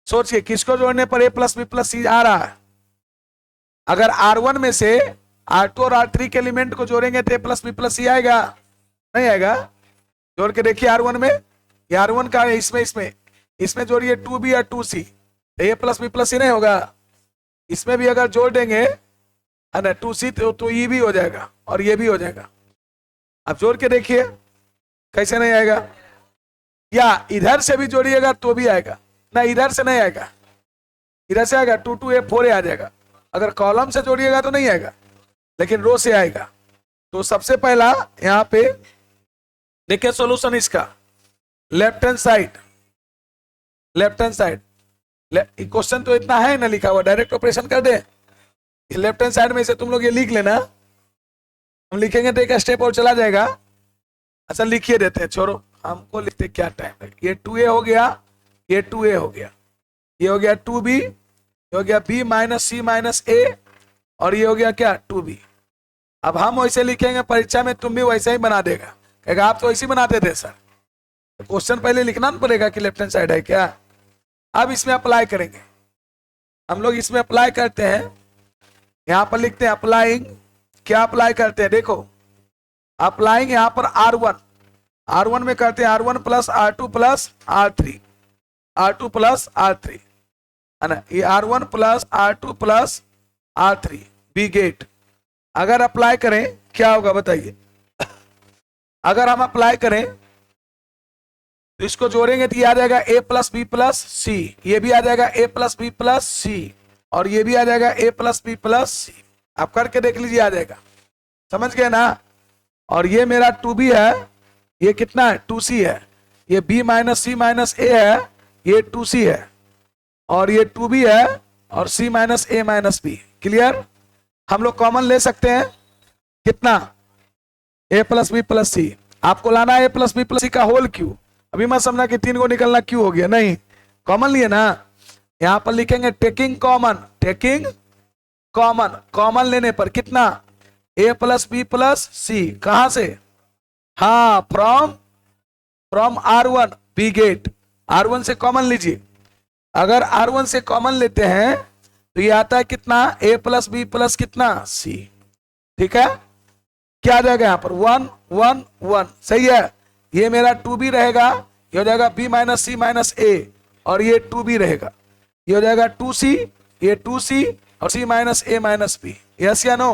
सोचिए किसको जोड़ने पर a प्लस बी प्लस सी आ रहा है। अगर R1 में से R2 और R3 के एलिमेंट को जोड़ेंगे तो a प्लस बी प्लस सी आएगा, नहीं आएगा? जोड़ के देखिए R1 में, ये R1 का है, इसमें जोड़िए 2b या 2c, तो a प्लस बी प्लस सी नहीं होगा। इसमें भी अगर जोड़ देंगे है ना 2c, तो ये भी हो जाएगा और ये भी हो जाएगा। अब जोड़ के देखिए कैसे नहीं आएगा, या इधर से भी जोड़िएगा तो भी आएगा ना, इधर से नहीं आएगा, इधर से आएगा 2 2 a 4 a आ जाएगा। अगर कॉलम से जोड़िएगा तो नहीं आएगा, लेकिन रो से आएगा। तो सबसे पहला यहाँ पे देखिए सॉल्यूशन इसका, लेफ्ट हैंड साइड क्वेश्चन तो इतना है ना लिखा हुआ, डायरेक्ट ऑपरेशन कर दे। लेफ्ट हैंड साइड में से तुम लोग ये लिख लेना, हम लिखेंगे तो एक स्टेप और चला जाएगा। अच्छा लिखिए देते हैं, छोड़ो हमको लिखते क्या टाइम है। ये 2a हो गया, ये 2a हो गया, ये हो गया 2b, ये हो गया b minus C minus a, और ये हो गया क्या 2b। अब हम वैसे लिखेंगे, परीक्षा में तुम भी वैसे ही बना देगा, कहेगा आप तो वैसे ही बनाते थे सर। तो क्वेश्चन पहले लिखना ना पड़ेगा कि लेफ्ट हैंड साइड है क्या। अब इसमें अप्लाई करेंगे, हम लोग इसमें अप्लाई करते हैं, यहां पर लिखते हैं अप्लाइंग। क्या अप्लाई करते हैं देखो, अप्लाइंग यहां पर R1 में करते हैं R1 plus R2 plus R2 plus R3 है ना, ये R1 plus R2 plus R3 B get. अगर अप्लाई करें क्या होगा बताइए, अगर हम अप्लाई करें तो इसको जोड़ेंगे तो ये आ जाएगा a प्लस बी प्लस सी, ये भी आ जाएगा a plus B plus C, और ये भी आ जाएगा a प्लस बी प्लस सी। आप करके देख लीजिए आ जाएगा, समझ गए ना। और ये मेरा 2b है, ये कितना है 2c है, ये b minus C minus a है, ये 2c है, और ये 2b है, और c minus a minus b। Clear? हम लोग कॉमन ले सकते हैं कितना, a प्लस बी प्लस सी। आपको लाना है a प्लस बी प्लस सी का होल क्यू। अभी मत समझना कि 3 को निकलना क्यू हो गया, नहीं, कॉमन लिए ना। यहां पर लिखेंगे टेकिंग कॉमन लेने पर कितना, a प्लस बी प्लस सी, कहां से, हाँ from R1 we gate, R1 से कॉमन लीजिए। अगर R1 से कॉमन लेते हैं तो ये आता है कितना, a प्लस बी प्लस कितना c, ठीक है। क्या आ जाएगा यहाँ पर 1 1 1, सही है। ये मेरा 2b रहेगा, ये हो जाएगा b minus C minus a, और ये 2b रहेगा, ये हो जाएगा 2c, ये 2c, और c minus a minus b। Yes या नो?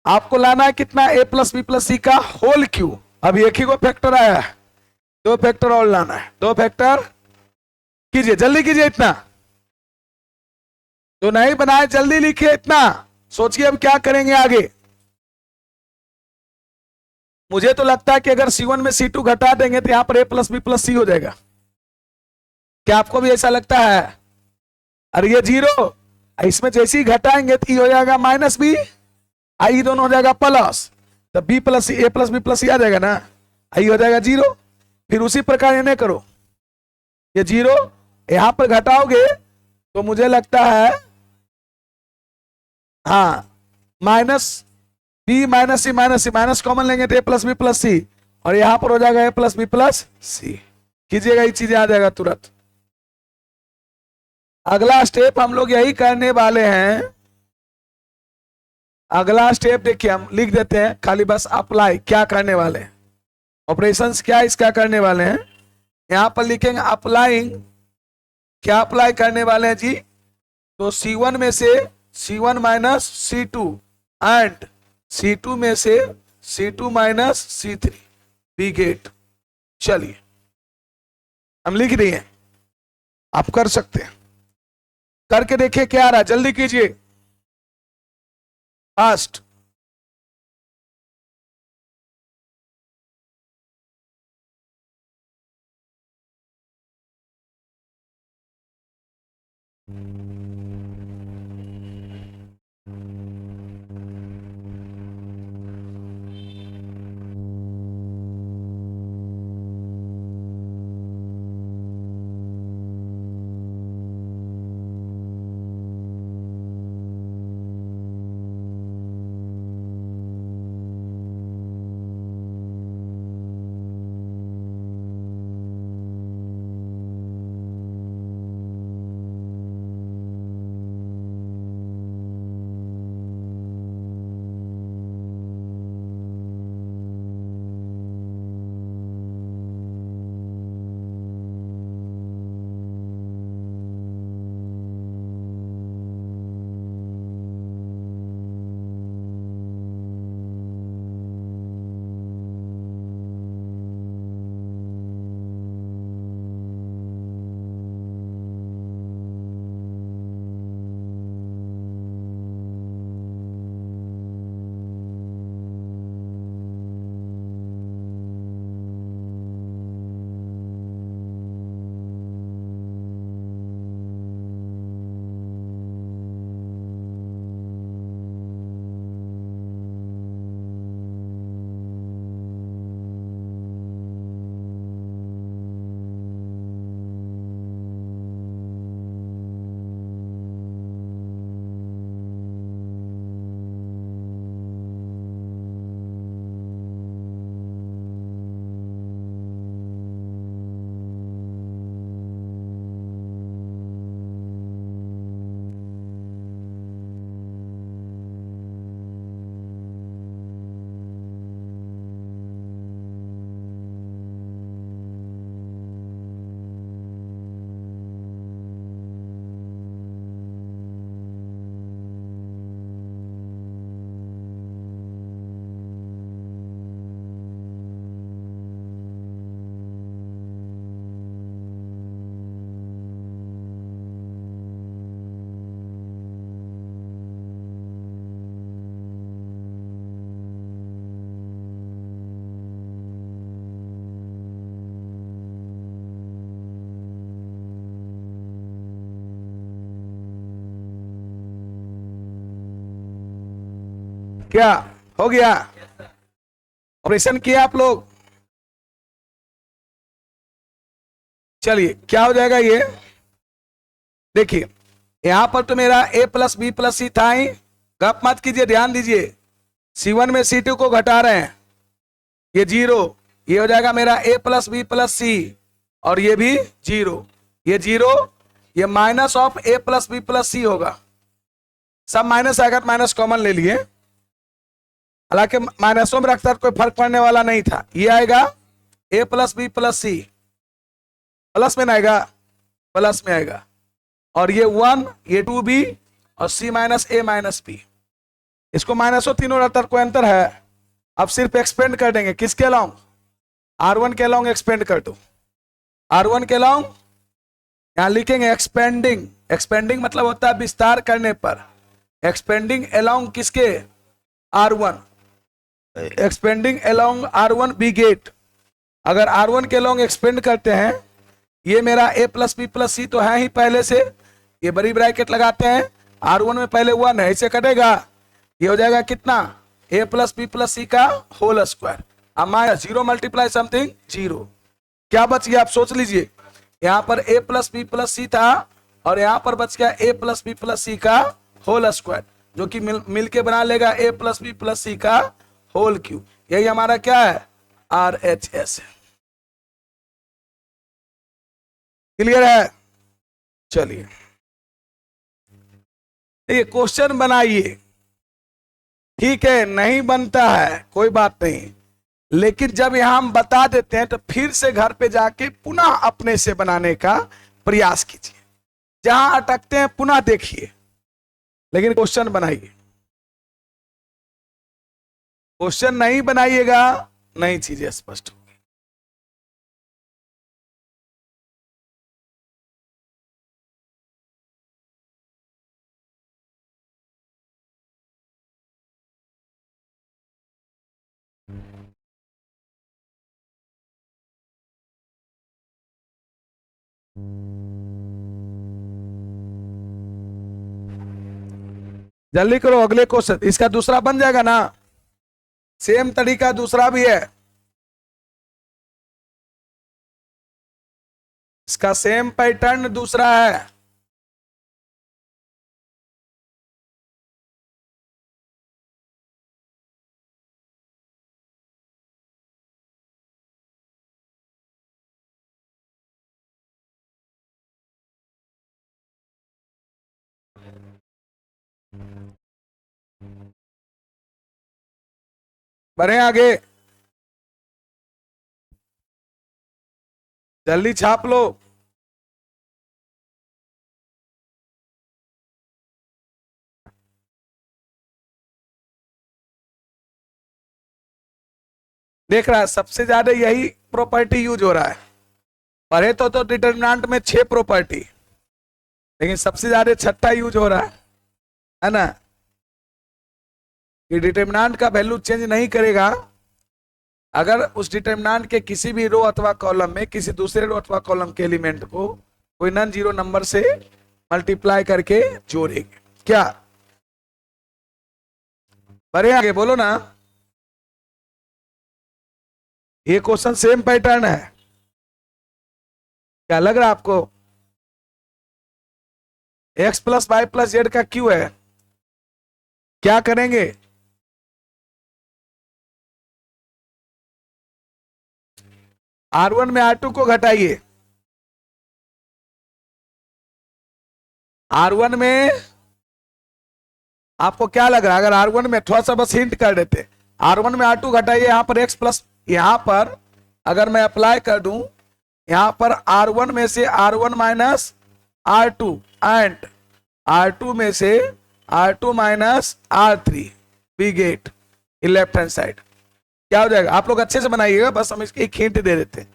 आपको लाना है कितना, a प्लस बी प्लस सी का होल क्यू। अब एक ही को फैक्टर आया है, 2 फैक्टर और लाना है, 2 फैक्टर कीजिए, जल्दी कीजिए, इतना जो नहीं बनाए जल्दी लिखिए, इतना सोचिए अब क्या करेंगे आगे। मुझे तो लगता है कि अगर C1 में C2 घटा देंगे तो यहां पर a प्लस बी प्लस सी हो जाएगा। क्या आपको भी ऐसा लगता है? अरे ये 0, इसमें जैसे ही घटाएंगे तो हो जाएगा माइनस बी, आई दोनों हो जाएगा प्लस, तो बी प्लस ए प्लस बी प्लस सी आ जाएगा ना, आई हो जाएगा 0। फिर उसी प्रकार इन्हें करो, ये 0 यहां पर घटाओगे तो मुझे लगता है हाँ minus B minus C minus common लेंगे तो ए प्लस बी प्लस सी, और यहां पर हो जाएगा ए प्लस बी प्लस सी। कीजिएगा, ये चीजें आ जाएगा तुरंत। अगला स्टेप हम लोग यही करने वाले हैं। अगला स्टेप देखिए हम लिख देते हैं, खाली बस अप्लाई क्या करने वाले हैं, ऑपरेशंस क्या इसका करने वाले हैं। यहां पर लिखेंगे अप्लाइंग, क्या अप्लाई करने वाले हैं जी, तो C1 में से C1 minus C2 and C2 में से C2 minus C3 B gate. चलिए हम लिख दिए, आप कर सकते हैं, करके देखिए क्या आ रहा है, जल्दी कीजिए फास्ट। क्या हो गया? ऑपरेशन किया आप लोग? चलिए क्या हो जाएगा ये, देखिए यहां पर तो मेरा a प्लस बी प्लस सी था ही, गप मत कीजिए, ध्यान दीजिए। C1 में C2 को घटा रहे हैं, ये जीरो, ये हो जाएगा मेरा a plus B plus C, और ये भी जीरो, ये जीरो, ये minus of a plus B plus C होगा। सब माइनस आएगा, माइनस कॉमन ले लिए, हालांकि माइनसों में रखता कोई फर्क पड़ने वाला नहीं था। ये आएगा a plus B plus C, plus में ना आएगा, प्लस में आएगा, और ये 1, ये 2b, और c minus a minus b, इसको माइनसों तीनों रहता कोई अंतर है? अब सिर्फ एक्सपेंड कर देंगे, किसके अलाउंग? R1 के अलाउंग एक्सपेंड कर दो, R1 के अलाउंग, यहां लिखेंगे एक्सपेंडिंग, एक्सपेंडिंग मतलब होता है विस्तार करने पर, एक्सपेंडिंग अलोंग किसके? R1, expanding along R1 we get. अगर R1 के अलोंग एक्सपेंड करते हैं, ये मेरा a प्लस बी प्लस सी तो है ही पहले से, ये बड़ी ब्रैकेट लगाते हैं, R1 में पहले 1 है, इसे कटेगा, ये हो जाएगा कितना? a प्लस बी प्लस सी का होल स्क्वायर, अब minus zero multiply something zero, क्या बच गया आप सोच लीजिए। यहां पर a प्लस बी प्लस सी था, और यहां पर बच गया a प्लस बी प्लस सी का होल स्क्वायर, जो कि मिल के बना लेगा a प्लस बी प्लस सी का होल क्यूब। यही हमारा क्या है? RHS। क्लियर है? चलिए ये क्वेश्चन बनाइए, ठीक है, नहीं बनता है कोई बात नहीं, लेकिन जब यहां हम बता देते हैं तो फिर से घर पे जाके पुनः अपने से बनाने का प्रयास कीजिए, जहां अटकते हैं पुनः देखिए, लेकिन क्वेश्चन बनाइए। क्वेश्चन नहीं बनाइएगा, नई चीजें स्पष्ट होगी। जल्दी करो अगले क्वेश्चन, इसका दूसरा बन जाएगा ना, सेम तरीका दूसरा भी है, इसका सेम पैटर्न दूसरा है। बढ़े आगे, जल्दी छाप लो। देख रहा है सबसे ज्यादा यही प्रॉपर्टी यूज हो रहा है। पढ़े तो डिटरमिनेंट में 6 प्रॉपर्टी, लेकिन सबसे ज्यादा छठा यूज हो रहा है ना, कि डिटरमिनेंट का वैल्यू चेंज नहीं करेगा अगर उस डिटरमिनेंट के किसी भी रो अथवा कॉलम में किसी दूसरे रो अथवा कॉलम के एलिमेंट को कोई नॉन जीरो नंबर से मल्टीप्लाई करके जोड़ेंगे। क्या बढ़े आगे, बोलो ना। ये क्वेश्चन सेम पैटर्न है, क्या लग रहा है आपको? x plus Y plus Z का क्यू है, क्या करेंगे? R1 में R2 को घटाइए, R1 में आपको क्या लग रहा है? अगर R1 में थोड़ा सा बस हिंट कर देते, R1 में R2 घटाइए, यहां पर x प्लस, यहां पर अगर मैं अप्लाई कर दूं, यहां पर R1 में से R1 minus R2 and R2 में से R2 minus R3 we get in left hand side. क्या हो जाएगा? आप लोग अच्छे से बनाइएगा, बस हम इसकी एक हिंट दे देते हैं।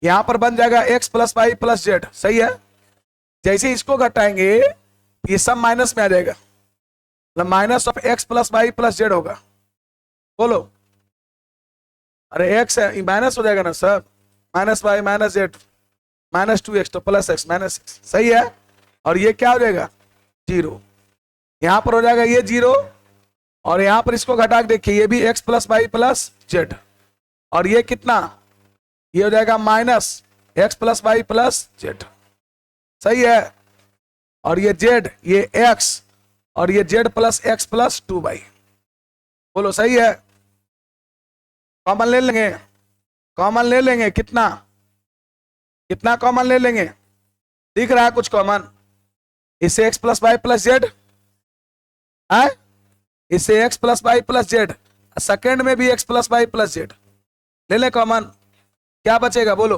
यहां पर बन जाएगा x plus Y plus Z, सही है। जैसे इसको घटाएंगे ये सब माइनस में आ जाएगा, मतलब minus of x plus Y plus z होगा। बोलो, अरे x है, माइनस हो जाएगा ना sir, minus y minus z minus 2x तो प्लस x माइनस x, सही है। और ये क्या हो जाएगा? 0। यहां पर हो जाएगा ये 0, और यहां पर इसको घटा के देखिए, ये भी x plus Y plus z, और ये कितना, ये हो जाएगा minus x plus Y plus Z, सही है। और ये z, ये x, और ये z plus x plus 2y, बोलो सही है। कॉमन ले लेंगे, कॉमन ले लेंगे, कितना कितना कॉमन ले लेंगे? दिख रहा है कुछ कॉमन? इससे x plus Y plus z है, इससे x plus Y plus z, second में भी x plus Y plus z ले ले कॉमन, क्या बचेगा बोलो?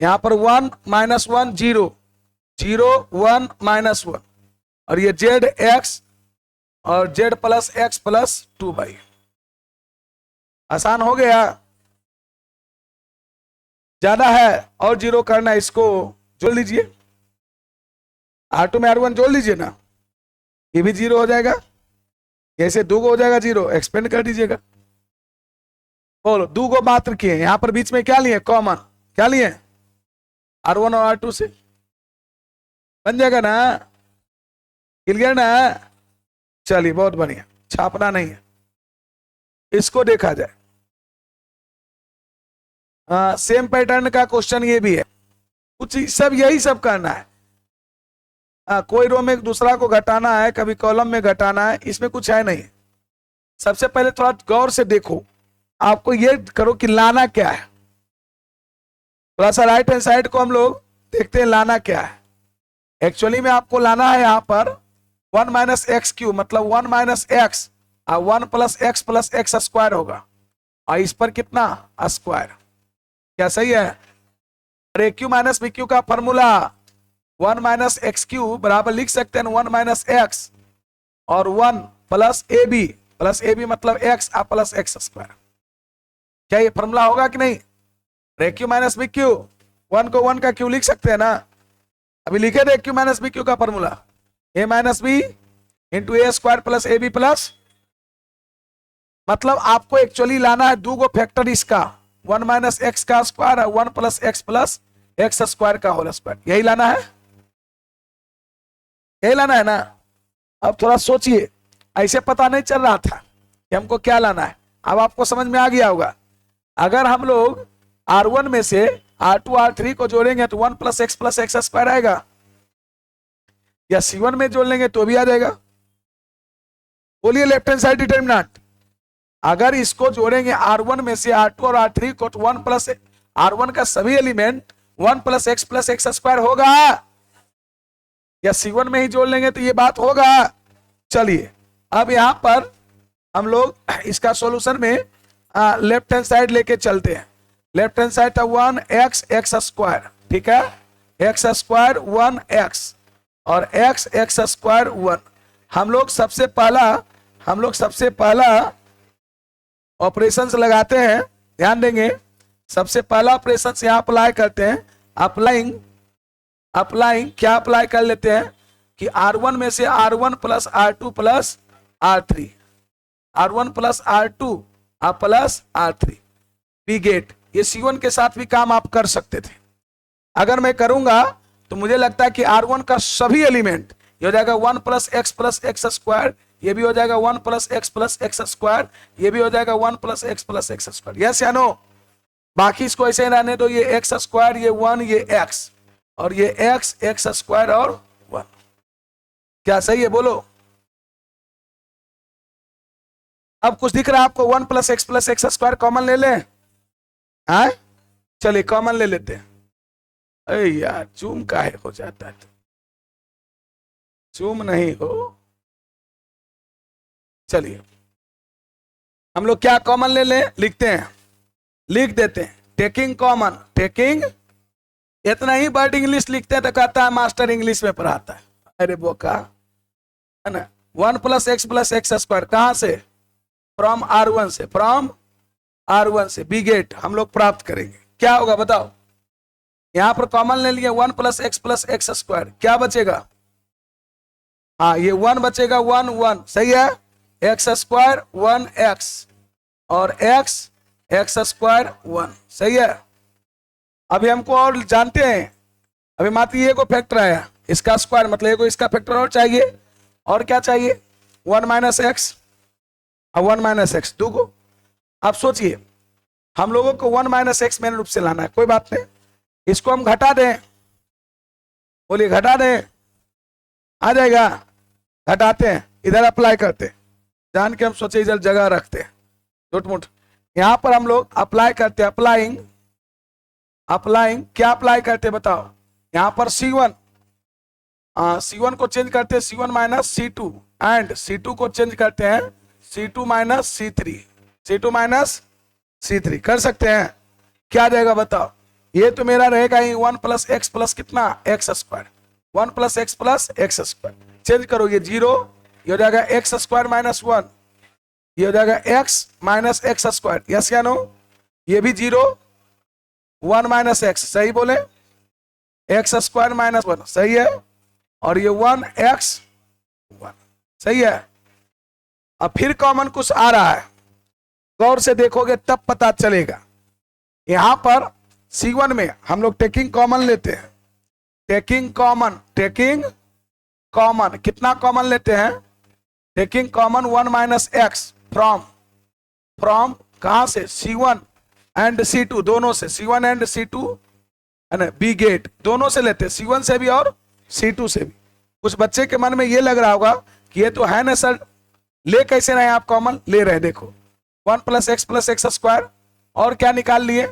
यहां पर 1 माइनस 1 0, 0 1 माइनस 1, और ये जेड एक्स और Z plus X plus 2y। आसान हो गया, ज्यादा है और 0 करना, इसको जोड़ लीजिए, R2 में R1 जोड़ लीजिए ना, ये भी 0 हो जाएगा, ऐसे 2 हो जाएगा 0, एक्सपेंड कर दीजिएगा। बोलो, 2 को मात्र किए, यहां पर बीच में क्या लिए? कॉमन, क्या लिए? R1 और R2 से बन जाएगा ना, क्लियर ना? चलिए बहुत बढ़िया, छापना नहीं है, इसको देखा जाए। सेम पैटर्न का क्वेश्चन ये भी है, कुछ सब यही सब करना है। कोई रो में दूसरा को घटाना है, कभी कॉलम में घटाना है, इसमें कुछ है नहीं। सबसे पहले थोड़ा गौर से देखो, आपको ये करो कि लाना क्या है। थोड़ा सा राइट हैंड साइड को हम लोग देखते हैं, लाना क्या है। एक्चुअली में आपको लाना है यहां पर 1 माइनस एक्स क्यू, मतलब 1 माइनस एक्स और 1 प्लस एक्स स्क्वायर होगा, और इस पर कितना? स्क्वायर। क्या सही है? अरे क्यू माइनस बी क्यू का फॉर्मूला 1 माइनस एक्स क्यू बराबर लिख सकते हैं 1 माइनस एक्स और 1 प्लस ए बी मतलब एक्स प्लस एक्स स्क्वायर। क्या ये फॉर्मूला होगा कि नहीं? रे क्यू माइनस बी क्यू, 1 को 1 का क्यू लिख सकते हैं ना, अभी लिखे थे क्यू माइनस बी क्यू का formula, a minus B into A square plus A B plus, मतलब आपको एक्चुअली लाना है 2 को फैक्टर इसका, 1 माइनस एक्स का स्क्वायर और 1 प्लस एक्स स्क्वायर का होल स्क्वायर, यही लाना है, यही लाना है ना। अब थोड़ा सोचिए, ऐसे पता नहीं चल रहा था कि हमको क्या लाना है, अब आपको समझ में आ गया होगा। अगर हम लोग R1 में से R2 R3 को जोड़ेंगे तो 1 + x + x स्क्वायर आएगा, या C1 में जोड़ लेंगे तो भी आ जाएगा। बोलिए लेफ्ट हैंड साइड डिटरमिनेंट। अगर इसको जोड़ेंगे R1 में से R2 और R3 को तो 1 + R1 का सभी एलिमेंट 1 + x + x स्क्वायर होगा, या C1 में ही जोड़ लेंगे तो ये बात होगा। चलिए अब यहां पर हम लोग इसका सॉल्यूशन में लेफ्ट हैंड साइड लेके चलते हैं। लेफ्ट हैंड साइड था 1x x स्क्वायर, ठीक है, x स्क्वायर 1x और x स्क्वायर 1। हम लोग सबसे पहला ऑपरेशंस लगाते हैं, ध्यान देंगे। सबसे पहला ऑपरेशन यहाँ अप्लाई करते हैं, अप्लाइंग क्या अप्लाई कर लेते हैं कि R1 में से R1 + R2 + R3, R1 + R2 + R3 we gate. ये C1 के साथ भी काम आप कर सकते थे। अगर मैं करूंगा तो मुझे लगता है कि R1 का सभी एलिमेंट ये हो जाएगा 1 + x + x स्क्वायर, ये भी हो जाएगा 1 + x + x स्क्वायर, ये भी हो जाएगा 1 + x + x स्क्वायर। यस या नो? बाकी इसको ऐसे रहने दो, ये x स्क्वायर, ये 1, ये x और ये x स्क्वायर और 1। क्या सही है बोलो? अब कुछ दिख रहा है आपको? 1 + x + x स्क्वायर कॉमन ले लें? हाँ चलिए कॉमन ले लेते हैं। अरे यार जूम काहे हो जाता है, जूम नहीं हो। चलिए हम लोग क्या कॉमन ले लें, लिखते हैं, लिख देते हैं टेकिंग कॉमन, टेकिंग। इतना ही वर्ड इंग्लिश लिखते हैं तो कहता है मास्टर इंग्लिश में पढ़ाता है। अरे बोका है ना। 1 + x + x स्क्वायर कहां से? फ्रॉम R1 से, फ्रॉम R1 से बी गेट हम लोग प्राप्त करेंगे। क्या होगा बताओ? यहां पर कॉमन ले लिए 1 + x + x स्क्वायर, क्या बचेगा? हाँ ये 1 बचेगा, 1 1 सही है। x स्क्वायर 1x और x स्क्वायर 1 सही है। अभी हमको और जानते हैं, अभी मात्र ये को फैक्टर आया, इसका स्क्वायर मतलब ये को इसका फैक्टर और चाहिए। और क्या चाहिए? 1 - x और 1 - x 2 को। अब सोचिए हम लोगों को 1 - x मेन रूप से लाना है, कोई बात नहीं, इसको हम घटा दें। बोलिए घटा दें, आ जाएगा। घटाते हैं, इधर अप्लाई करते हैं, जान के हम सोचे इधर जगह रखते हैं टूट-मुट। यहां पर हम लोग अप्लाई करते हैं, अप्लाइंग क्या अप्लाई करते हैं बताओ? यहां पर C1 को चेंज करते हैं C1 - C2 एंड C2 को चेंज करते हैं C2 - C3, C2 - C3 कर सकते हैं। क्या जाएगा बताओ? ये तो मेरा रहेगा ही 1 + x + कितना x square, 1 + x + x square. Change करो ये 0, ये हो जाएगा x स्क्वायर - 1, ये हो जाएगा x - x स्क्वायर। यस या नो? ये भी 0, 1 - x सही बोले, x स्क्वायर - 1 सही है, और ये 1x 1 सही है। अब फिर कॉमन कुछ आ रहा है, गौर से देखोगे तब पता चलेगा। यहां पर C1 में हम लोग टेकिंग कॉमन लेते हैं, टेकिंग कॉमन कितना कॉमन लेते हैं? टेकिंग कॉमन 1 - x फ्रॉम कहां से? C1 एंड C2 दोनों से, C1 एंड C2 है ना, बी गेट दोनों से लेते हैं, C1 से भी और C2 से भी। कुछ बच्चे के मन में ये लग रहा होगा कि ये तो है ना सर, ले कैसे रहे आप कॉमन? ले रहे, देखो 1 + x + x स्क्वायर और क्या निकाल लिए?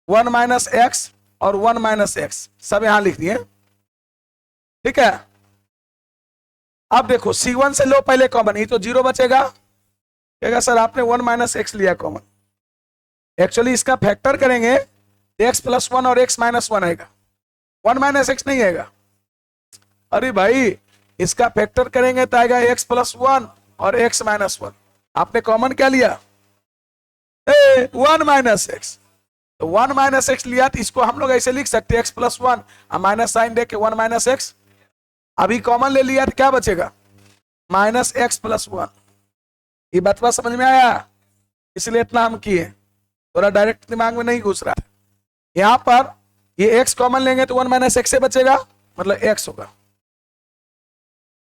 1 - x और 1 - x सब यहां लिख दिए, ठीक है। अब देखो C1 से लो पहले कॉमन, ये तो 0 बचेगा। कहेगा सर आपने 1 - x लिया कॉमन, एक्चुअली इसका फैक्टर करेंगे x + 1 और x - 1 आएगा, 1 - x नहीं आएगा। अरे भाई इसका फैक्टर करेंगे तो आएगा x + 1 और x - 1। आपने कॉमन क्या लिया? 1 - x। तो 1 - x लिया तो इसको हम लोग ऐसे लिख सकते हैं x + 1 और माइनस साइन दे के 1 - x। अभी कॉमन ले लिया तो क्या बचेगा? -x + 1। ये बात समझ में आया? इसलिए इतना हम किए, थोड़ा डायरेक्ट दिमाग में नहीं घुस रहा था। यहां पर ये x कॉमन लेंगे तो 1 - x से बचेगा, मतलब x होगा।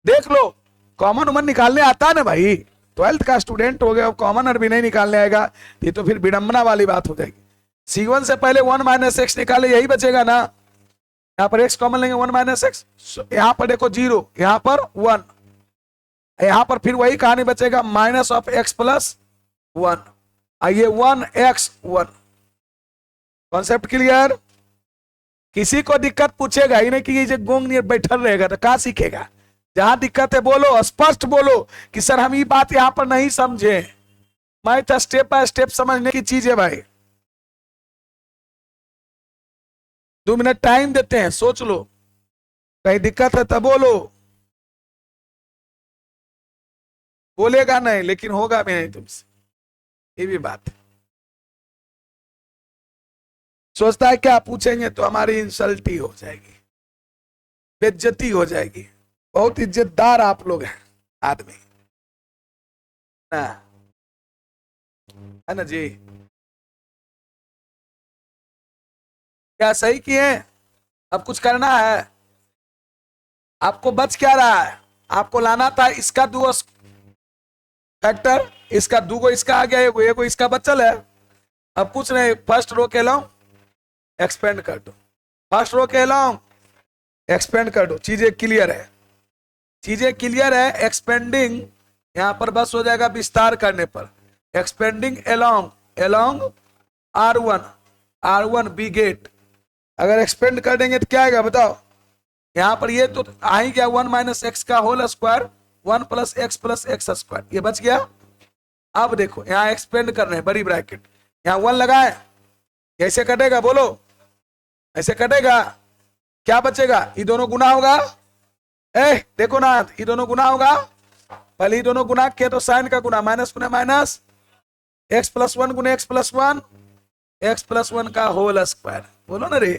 देख लो कॉमन उमन निकालने आता है ना भाई, 12th का स्टूडेंट हो गया, कॉमन भी नहीं निकालने आएगा, ये तो फिर विडंबना वाली बात हो जाएगी। C1 से पहले 1 माइनस एक्स निकाले, यही बचेगा ना। यहाँ पर x कॉमन लेंगे, 1 माइनस एक्स, यहाँ पर देखो 0, यहाँ पर 1, यहाँ पर फिर वही कहानी बचेगा, माइनस ऑफ x प्लस 1, आइए 1x1। Concept clear. किसी को दिक्कत पूछेगा ही नहीं कि ये गोंग नहीं बैठल रहेगा तो कहाँ सीखेगा। जहां दिक्कत है बोलो, स्पष्ट बोलो कि सर हम ये बात यहां पर नहीं समझे। मैथ स्टेप बाय स्टेप समझने की चीज है भाई। 2 मिनट टाइम देते हैं, सोच लो, कहीं दिक्कत है तब बोलो। बोलेगा नहीं लेकिन होगा भी नहीं तुमसे, ये भी बात है। सोचता है क्या पूछेंगे तो हमारी इंसल्ट ही हो जाएगी, बेइज्जती हो जाएगी। बहुत इज्जतदार आप लोग हैं आदमी ना, है ना जी। क्या सही किए? अब कुछ करना है? आपको बच क्या रहा है? आपको लाना था इसका दो फैक्टर, इसका दूगो इसका आ गया, एगो इसका बचल है। अब कुछ नहीं, फर्स्ट रो के लाऊं, एक्सपेंड कर दो, फर्स्ट रो के लाऊं, एक्सपेंड कर दो, चीजें क्लियर है, चीजें क्लियर है। एक्सपेंडिंग यहां पर बस हो जाएगा विस्तार करने पर, expanding along along R1 we get. अगर एक्सपेंड कर देंगे तो क्या आएगा बताओ? यहां पर ये तो आ ही गया 1 माइनस एक्स का whole square, 1 plus x square, ये बच गया। अब देखो यहां एक्सपेंड कर रहे हैं, बड़ी ब्रैकेट, यहां 1 लगाए, कैसे कटेगा बोलो? ऐसे कटेगा। क्या बचेगा? ये दोनों गुना होगा, देखो ना, ये दोनों गुना होगा। पहले ये दोनों गुना किया तो साइन का गुना, माइनस गुना माइनस, x+1 गुना x+1, x+1 का होल स्क्वायर, बोलो ना रे।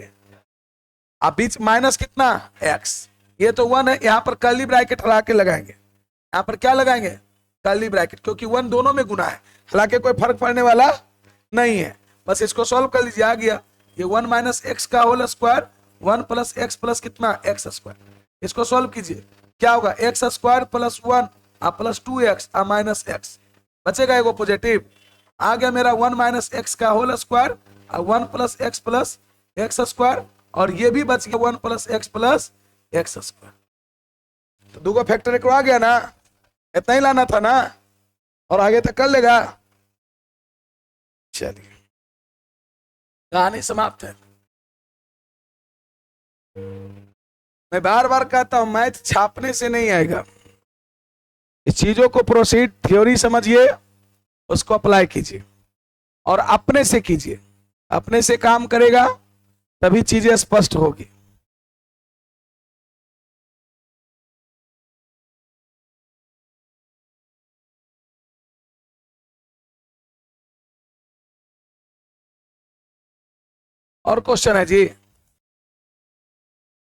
अब बीच माइनस कितना? x, ये तो 1 है, यहां पर कर्ली ब्रैकेट हटा के लगाएंगे, यहां पर क्या लगाएंगे? कर्ली ब्रैकेट, क्योंकि 1 दोनों में गुना है, हालांकि कोई फर्क पड़ने वाला नहीं है। बस इसको सॉल्व कर लीजिए, आ गया ये 1 माइनस एक्स का whole square, 1 plus X plus कितना? X square. इसको सॉल्व कीजिए, क्या होगा? X square plus 1 plus 2x minus X, बचेगा एगो पॉजिटिव। आ गया मेरा 1 माइनस एक्स का whole square, 1 plus x square, और ये भी बच गया 1 प्लस एक्स स्क्वायर। तो दूगो फैक्टर एक आ गया ना, इतना ही लाना था ना, और आगे तक कर लेगा। चलिए कहानी समाप्त है। मैं बार बार कहता हूं मैथ छापने से नहीं आएगा, इस चीजों को प्रोसीड थ्योरी समझिए, उसको अप्लाई कीजिए और अपने से कीजिए, अपने से काम करेगा तभी चीजें स्पष्ट होगी। और क्वेश्चन है जी?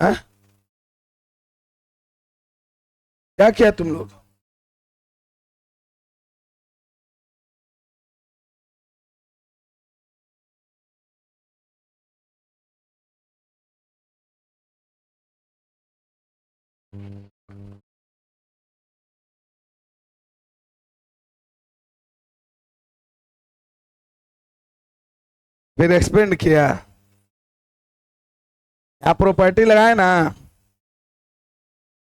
है? क्या किया तुम लोग? फिर एक्सपेंड किया, आप प्रॉपर्टी लगाए ना,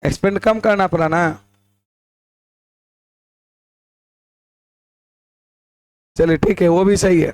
एक्सपेंड कम करना पड़ा ना। चलिए ठीक है, वो भी सही है।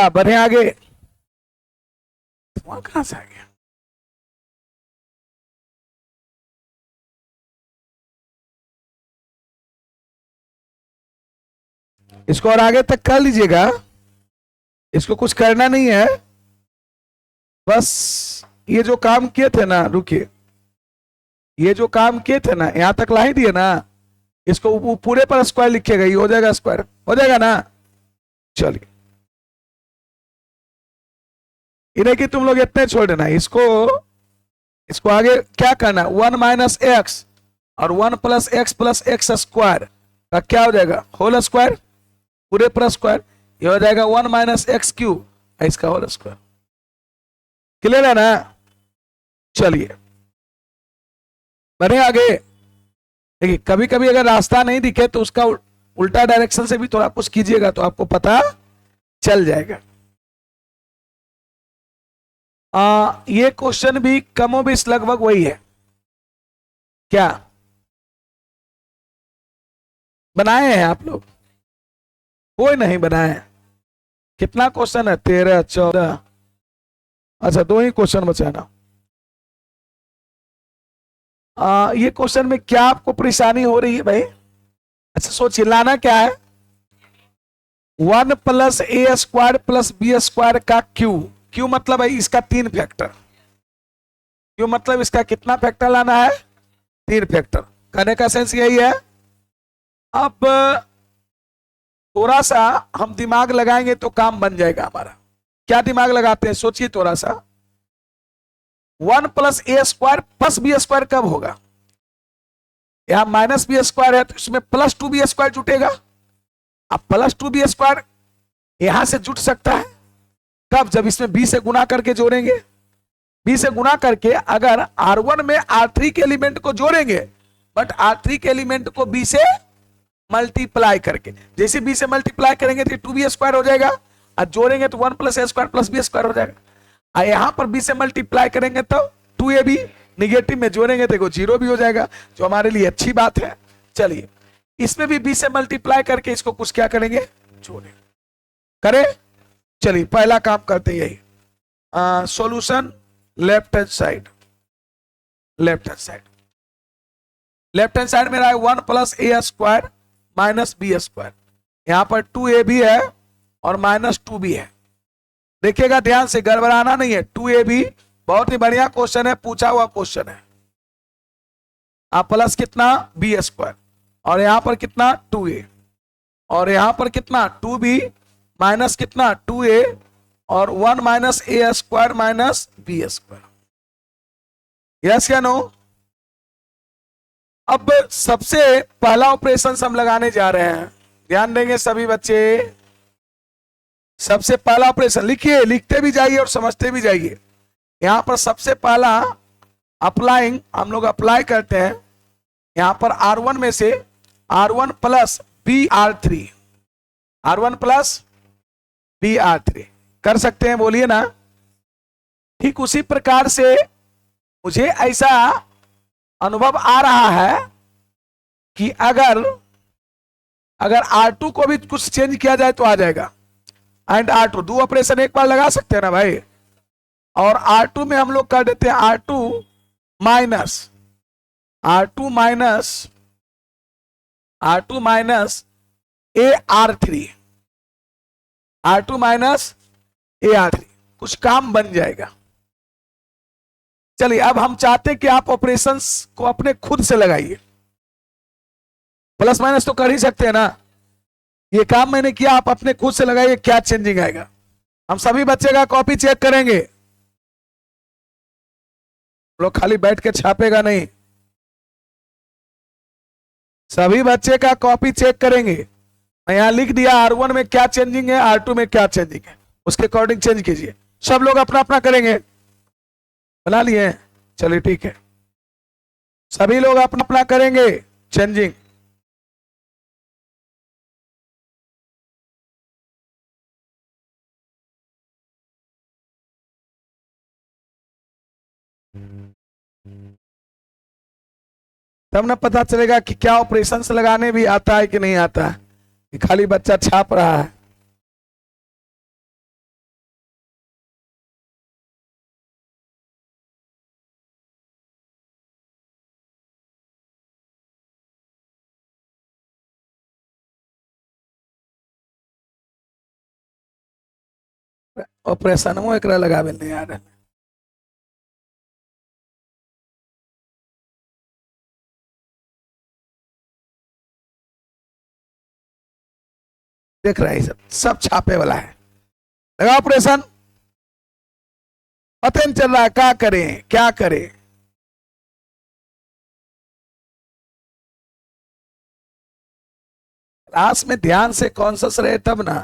बढ़े आगे। वहां कहां से आ गया? इसको और आगे तक कर लीजिएगा, इसको कुछ करना नहीं है, बस ये जो काम किए थे ना, रुकिए, ये जो काम किए थे ना यहां तक ला ही दिए ना, इसको पूरे पर स्क्वायर लिखिएगा, ये हो जाएगा स्क्वायर, हो जाएगा ना। चलिए, इन्हें कि तुम लोग इतने छोड़ देना, इसको इसको आगे क्या करना, 1 - x और 1 + x स्क्वायर का क्या हो जाएगा, होल स्क्वायर, पूरे पर स्क्वायर, ये हो जाएगा 1 - x³ इसका होल स्क्वायर। क्लियर है ना? चलिए बढ़े आगे। देखिए, कभी कभी अगर रास्ता नहीं दिखे तो उसका उल्टा डायरेक्शन से भी थोड़ा कुछ कीजिएगा तो आपको पता चल जाएगा। ये क्वेश्चन भी कमोबेश लगभग वही है। क्या बनाए हैं आप लोग? कोई नहीं बनाए? कितना क्वेश्चन है, 13, 14? अच्छा, 2 ही क्वेश्चन बचा ना। ये क्वेश्चन में क्या आपको परेशानी हो रही है भाई? अच्छा सोचिए, लाना क्या है, 1 + a² + b² का क्यू। क्यू मतलब है इसका 3 फैक्टर। क्यू मतलब इसका कितना फैक्टर लाना है, 3 फैक्टर। कहने का सेंस यही है। अब थोड़ा सा हम दिमाग लगाएंगे तो काम बन जाएगा हमारा। क्या दिमाग लगाते हैं, सोचिए थोड़ा सा। 1 + a² + b² कब होगा? यहां -b² है तो इसमें +2b² जुटेगा। अब +2b² यहां से जुट सकता है कब, जब इसमें b से गुना करके जोड़ेंगे। b से गुना करके अगर r1 में r3 के एलिमेंट को जोड़ेंगे, बट r3 के एलिमेंट को b से मल्टीप्लाई करके, जैसे b से मल्टीप्लाई करेंगे तो 2b² हो जाएगा, और जोड़ेंगे तो 1 + a² + b² हो जाएगा। और यहां पर b से मल्टीप्लाई करेंगे तो 2ab, निगेटिव में जोड़ेंगे तो 0 भी हो जाएगा, जो हमारे लिए अच्छी बात है। चलिए, इसमें भी b से मल्टीप्लाई करके इसको कुछ क्या करेंगे, जोड़ेंगे। करें? चलिए पहला काम करते हैं यही। Solution left hand side, left hand side, left hand side मेरा है 1 + a² - b²। यहां पर 2ab है और -2b है। देखिएगा ध्यान से, गड़बड़ाना नहीं है। 2ab बहुत ही बढ़िया क्वेश्चन है, पूछा हुआ क्वेश्चन है। आप प्लस कितना, b², और यहां पर कितना 2a, और यहां पर कितना 2b, माइनस कितना 2a, और 1 - a² - b²। यस या नो? अब सबसे पहला ऑपरेशन हम लगाने जा रहे हैं, ध्यान देंगे सभी बच्चे। सबसे पहला ऑपरेशन लिखिए, लिखते भी जाइए और समझते भी जाइए। यहां पर सबसे पहला अप्लाइंग, हम लोग अप्लाई करते हैं यहां पर R1 में से R1 + BR3, R1 + BR3 कर सकते हैं, बोलिए ना। ठीक उसी प्रकार से मुझे ऐसा अनुभव आ रहा है कि अगर R2 को भी कुछ चेंज किया जाए तो आ जाएगा। एंड R2 दो ऑपरेशन एक बार लगा सकते हैं ना भाई। और R2 में हम लोग कर देते हैं R2 minus R2 minus AR3, R2 minus AR3, कुछ काम बन जाएगा। चलिए अब हम चाहते हैं कि आप ऑपरेशंस को अपने खुद से लगाइए। प्लस माइनस तो कर ही सकते हैं ना, ये काम मैंने किया, आप अपने खुद से लगाइए क्या चेंजिंग आएगा। हम सभी बच्चे का कॉपी चेक करेंगे, लोग खाली बैठ के छापेगा नहीं, सभी बच्चे का कॉपी चेक करेंगे। मैं यहां लिख दिया R1 में क्या चेंजिंग है, R2 में क्या चेंजिंग है, उसके अकॉर्डिंग चेंज कीजिए। सब लोग अपना अपना करेंगे, बना लिए? चलिए ठीक है, सभी लोग अपना अपना करेंगे चेंजिंग। तब ना पता चलेगा कि क्या ऑपरेशंस लगाने भी आता है कि नहीं आता है, कि खाली बच्चा छाप रहा है। ऑपरेशन वो एकरा लगावे नहीं आ रहा। देख रहे हैं सब सब छापे वाला है, लगा ऑपरेशन। पता नहीं चल रहा है क्या करें क्या करें। क्लास में ध्यान से कॉन्शस रहे तब ना।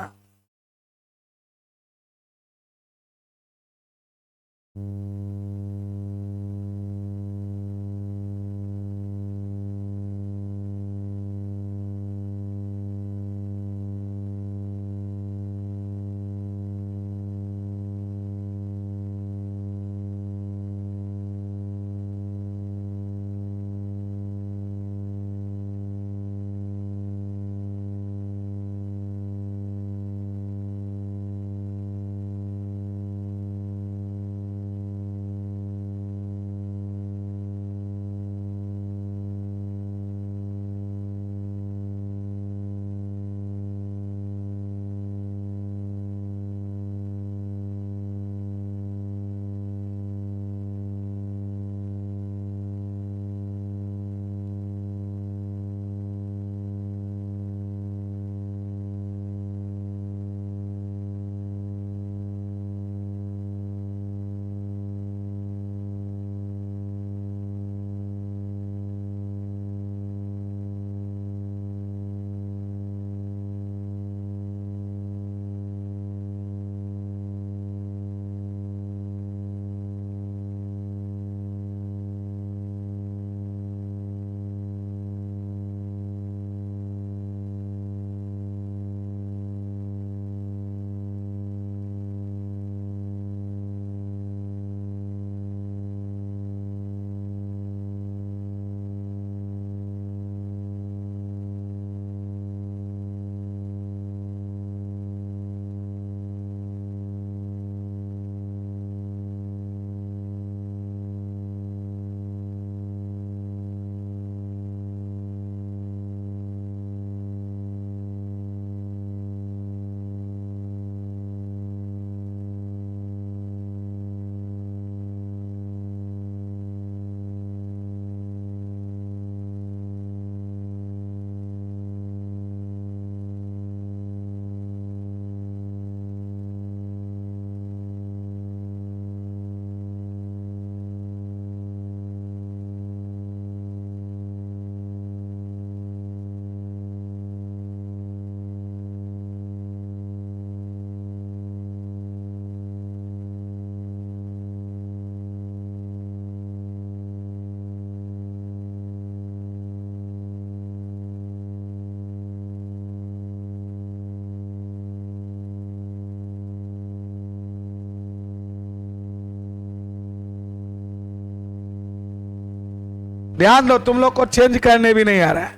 ध्यान दो, तुम लोग को चेंज करने भी नहीं आ रहा है,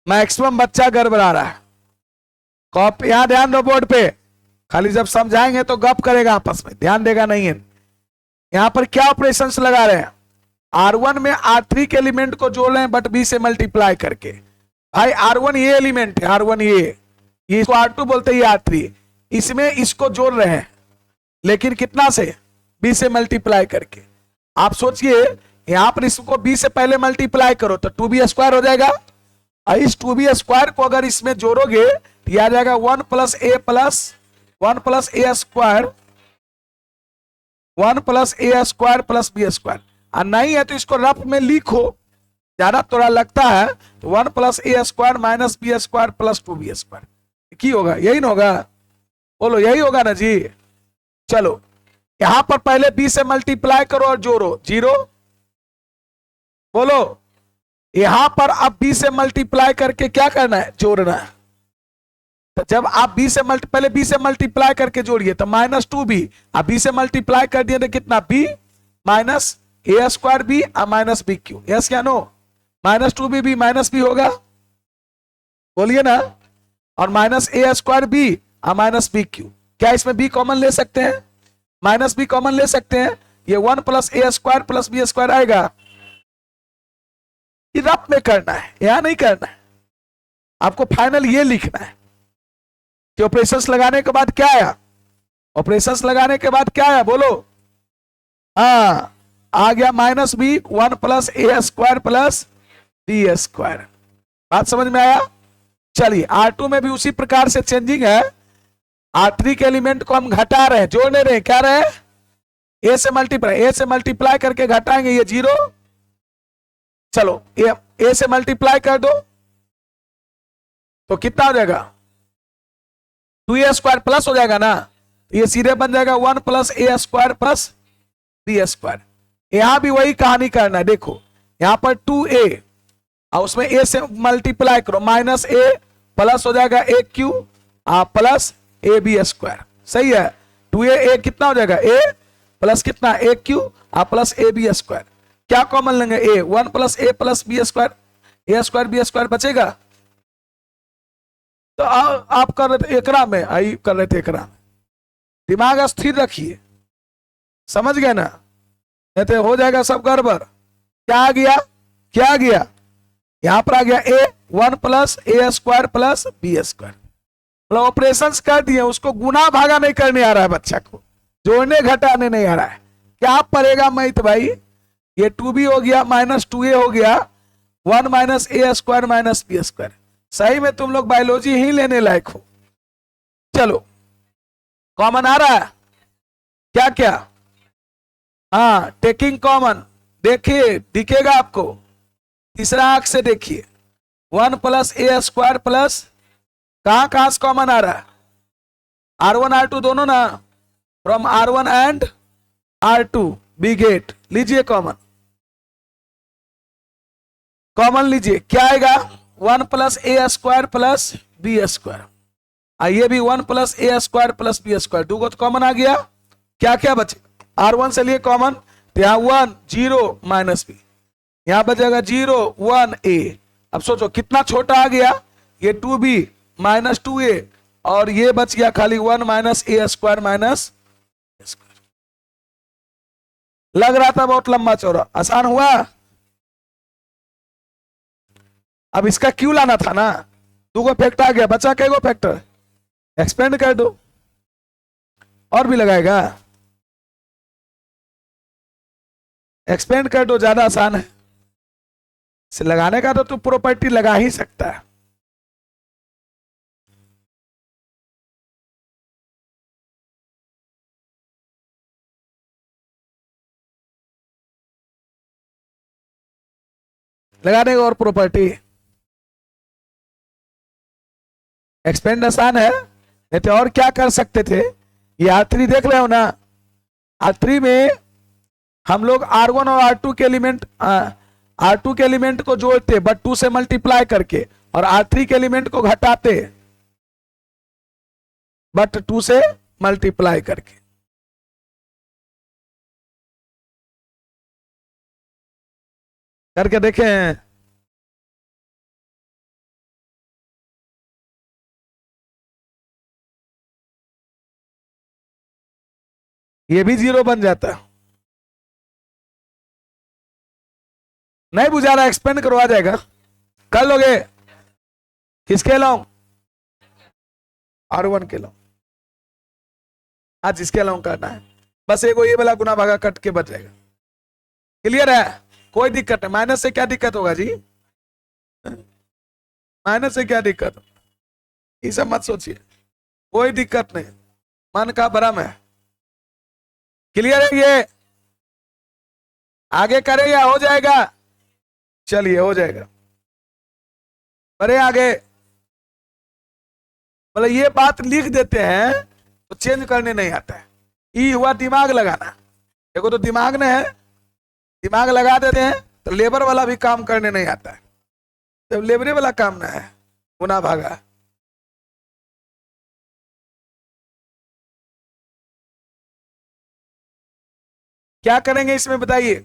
मैक्सिमम बच्चा गड़बड़ा रहा है। कॉपी यहां ध्यान दो बोर्ड पे, खाली जब समझाएंगे तो गप करेगा आपस में, ध्यान देगा नहीं है। यहां पर क्या ऑपरेशंस लगा रहे हैं, R1 में R3 के एलिमेंट को जोड़ रहे हैं बट B से मल्टीप्लाई करके। भाई R1 ये एलिमेंट है, R1 ये इसको R2 बोलते हैं, R3, इसमें इसको जोड़ रहे हैं लेकिन कितना से, B से मल्टीप्लाई करके। आप सोचिए यहां पर इसको बी से पहले मल्टीप्लाई करो तो 2b² हो जाएगा। और इस 2b² को अगर इसमें जोड़ोगे तो यह आ जाएगा 1 + a + 1 + a² 1 + a² + b²। और नहीं है तो इसको रफ में लिखो, ज्यादा थोड़ा लगता है तो 1 + a² - b² + 2b²। की होगा, यही ना होगा, बोलो यही होगा ना जी। चलो यहां पर पहले b से मल्टीप्लाई करो और जोड़ो 0, बोलो यहां पर अब b से मल्टीप्लाई करके क्या करना है, जोड़ना है। तो जब आप पहले b से मल्टीप्लाई करके जोड़िए तो -2b, अब b से मल्टीप्लाई कर दिए तो कितना b - a² और -bq, यस क्या नो, -2b b -b होगा, बोलिए ना, और -a² और -bq। क्या इसमें b कॉमन ले सकते हैं, -b कॉमन ले सकते हैं, ये 1 + a² + b² आएगा। ये रफ में करना है, यहां नहीं करना है, आपको फाइनल ये लिखना है कि ऑपरेशंस लगाने के बाद क्या आया, ऑपरेशंस लगाने के बाद क्या आया, बोलो। हाँ आ गया -b 1 + a² + b²। बात समझ में आया। चलिए R2 में भी उसी प्रकार से चेंजिंग है। R3 के एलिमेंट को हम घटा रहे हैं, जोड़ नहीं रहे, क्या रहे, ए से मल्टीप्लाई करके घटाएंगे, ये 0। चलो ए से मल्टीप्लाई कर दो तो कितना हो जाएगा, 2a² प्लस हो जाएगा ना, ये सीधे बन जाएगा 1 + a² + b²। यहां भी वही कहानी करना है, देखो यहां पर 2a और उसमें a से मल्टीप्लाई करो, -a प्लस हो जाएगा aq प्लस ab², सही है। 2a कितना हो जाएगा, a प्लस कितना aq प्लस ab²। क्या कॉमन लेंगे, a 1 + a + b², a² b² बचेगा। तो आप कर रहे थे एकरा में, आई कर रहे थे एकरा में, दिमाग स्थिर रखिए, समझ गए ना, नहीं तो हो जाएगा सब गड़बड़। क्या आ गया, क्या आ गया, यहां पर आ गया a 1 + a² + b²। मतलब ऑपरेशंस कर दिए, उसको गुना भागा नहीं करने आ रहा है बच्चा को, जोड़ने घटाने नहीं आ रहा है। क्या पड़ेगा मैथ भाई, ये 2b हो गया -2a हो गया 1 - a² - b²। सही में तुम लोग बायोलॉजी ही लेने लायक हो। चलो कॉमन आ रहा है, क्या क्या, हाँ टेकिंग कॉमन, देखिए दिखेगा आपको, तीसरा आंख से देखिए 1 + a² प्लस, कहां से कॉमन आ रहा है, R1 R2 दोनों ना, from R1 and R2 we get, लीजिए कॉमन, कॉमन लीजिए, क्या आएगा 1 + a² + b²। ये भी 1 + a² + b², दो तो कॉमन आ गया। क्या क्या बचे, R1 से लिए कॉमन तो यहां 1 0 -b, यहां बचेगा 0 1 a। अब सोचो कितना छोटा आ गया, ये 2b -2a और ये बच गया खाली 1 - a² - लग रहा था बहुत लंबा चौड़ा, आसान हुआ। अब इसका क्यों लाना था ना, दो फैक्टर आ गया, बचा कई गो फैक्टर, एक्सपेंड कर दो, और भी लगाएगा, एक्सपेंड कर दो, ज्यादा आसान है। से लगाने का तो तू प्रॉपर्टी लगा ही सकता है। लगाने का और प्रॉपर्टी, एक्सपेंड आसान है, नहीं तो और क्या कर सकते थे। ये R3 देख रहे हो ना, R3 में हम लोग R1 और R2 के एलिमेंट, R2 के एलिमेंट को जोड़ते बट 2 से मल्टीप्लाई करके, और R3 के एलिमेंट को घटाते बट 2 से मल्टीप्लाई करके। करके देखें, ये भी 0 बन जाता, नहीं बुझा रहा, एक्सपेंड करवा जाएगा, कर लोगे, किसके लाऊं, R1 के लाऊं, आज जिसके लाऊं करना है, बस एक ये वाला गुना भागा कट के बच जाएगा। क्लियर है, कोई दिक्कत नहीं। माइनस से क्या दिक्कत होगा जी, माइनस से क्या दिक्कत, ये सब मत सोचिए, कोई दिक्कत नहीं, मन का भ्रम है। क्लियर है, ये आगे करे या हो जाएगा, चलिए हो जाएगा, बढ़े आगे। मतलब ये बात लिख देते हैं तो चेंज करने नहीं आता है, ई हुआ दिमाग लगाना, देखो तो दिमाग ने है, दिमाग लगा देते हैं तो लेबर वाला भी काम करने नहीं आता है, जब लेबरे वाला काम ना है, गुना भागा। क्या करेंगे इसमें बताइए,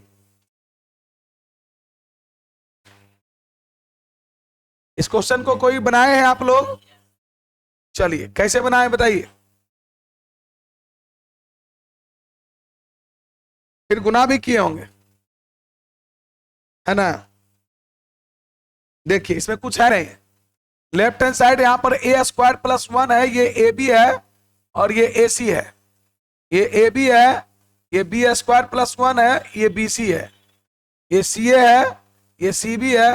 इस क्वेश्चन को कोई बनाए हैं आप लोग, चलिए कैसे बनाए बताइए, फिर गुना भी किए होंगे, है ना। देखिए इसमें कुछ है नहीं, लेफ्ट हैंड साइड यहां पर ए स्क्वायर प्लस 1 है, ये ए बी है और ये ए सी है, ये ए बी है, ये बी स्क्वायर प्लस 1 है, ये बी सी है, ये सी ए है, ये सी बी है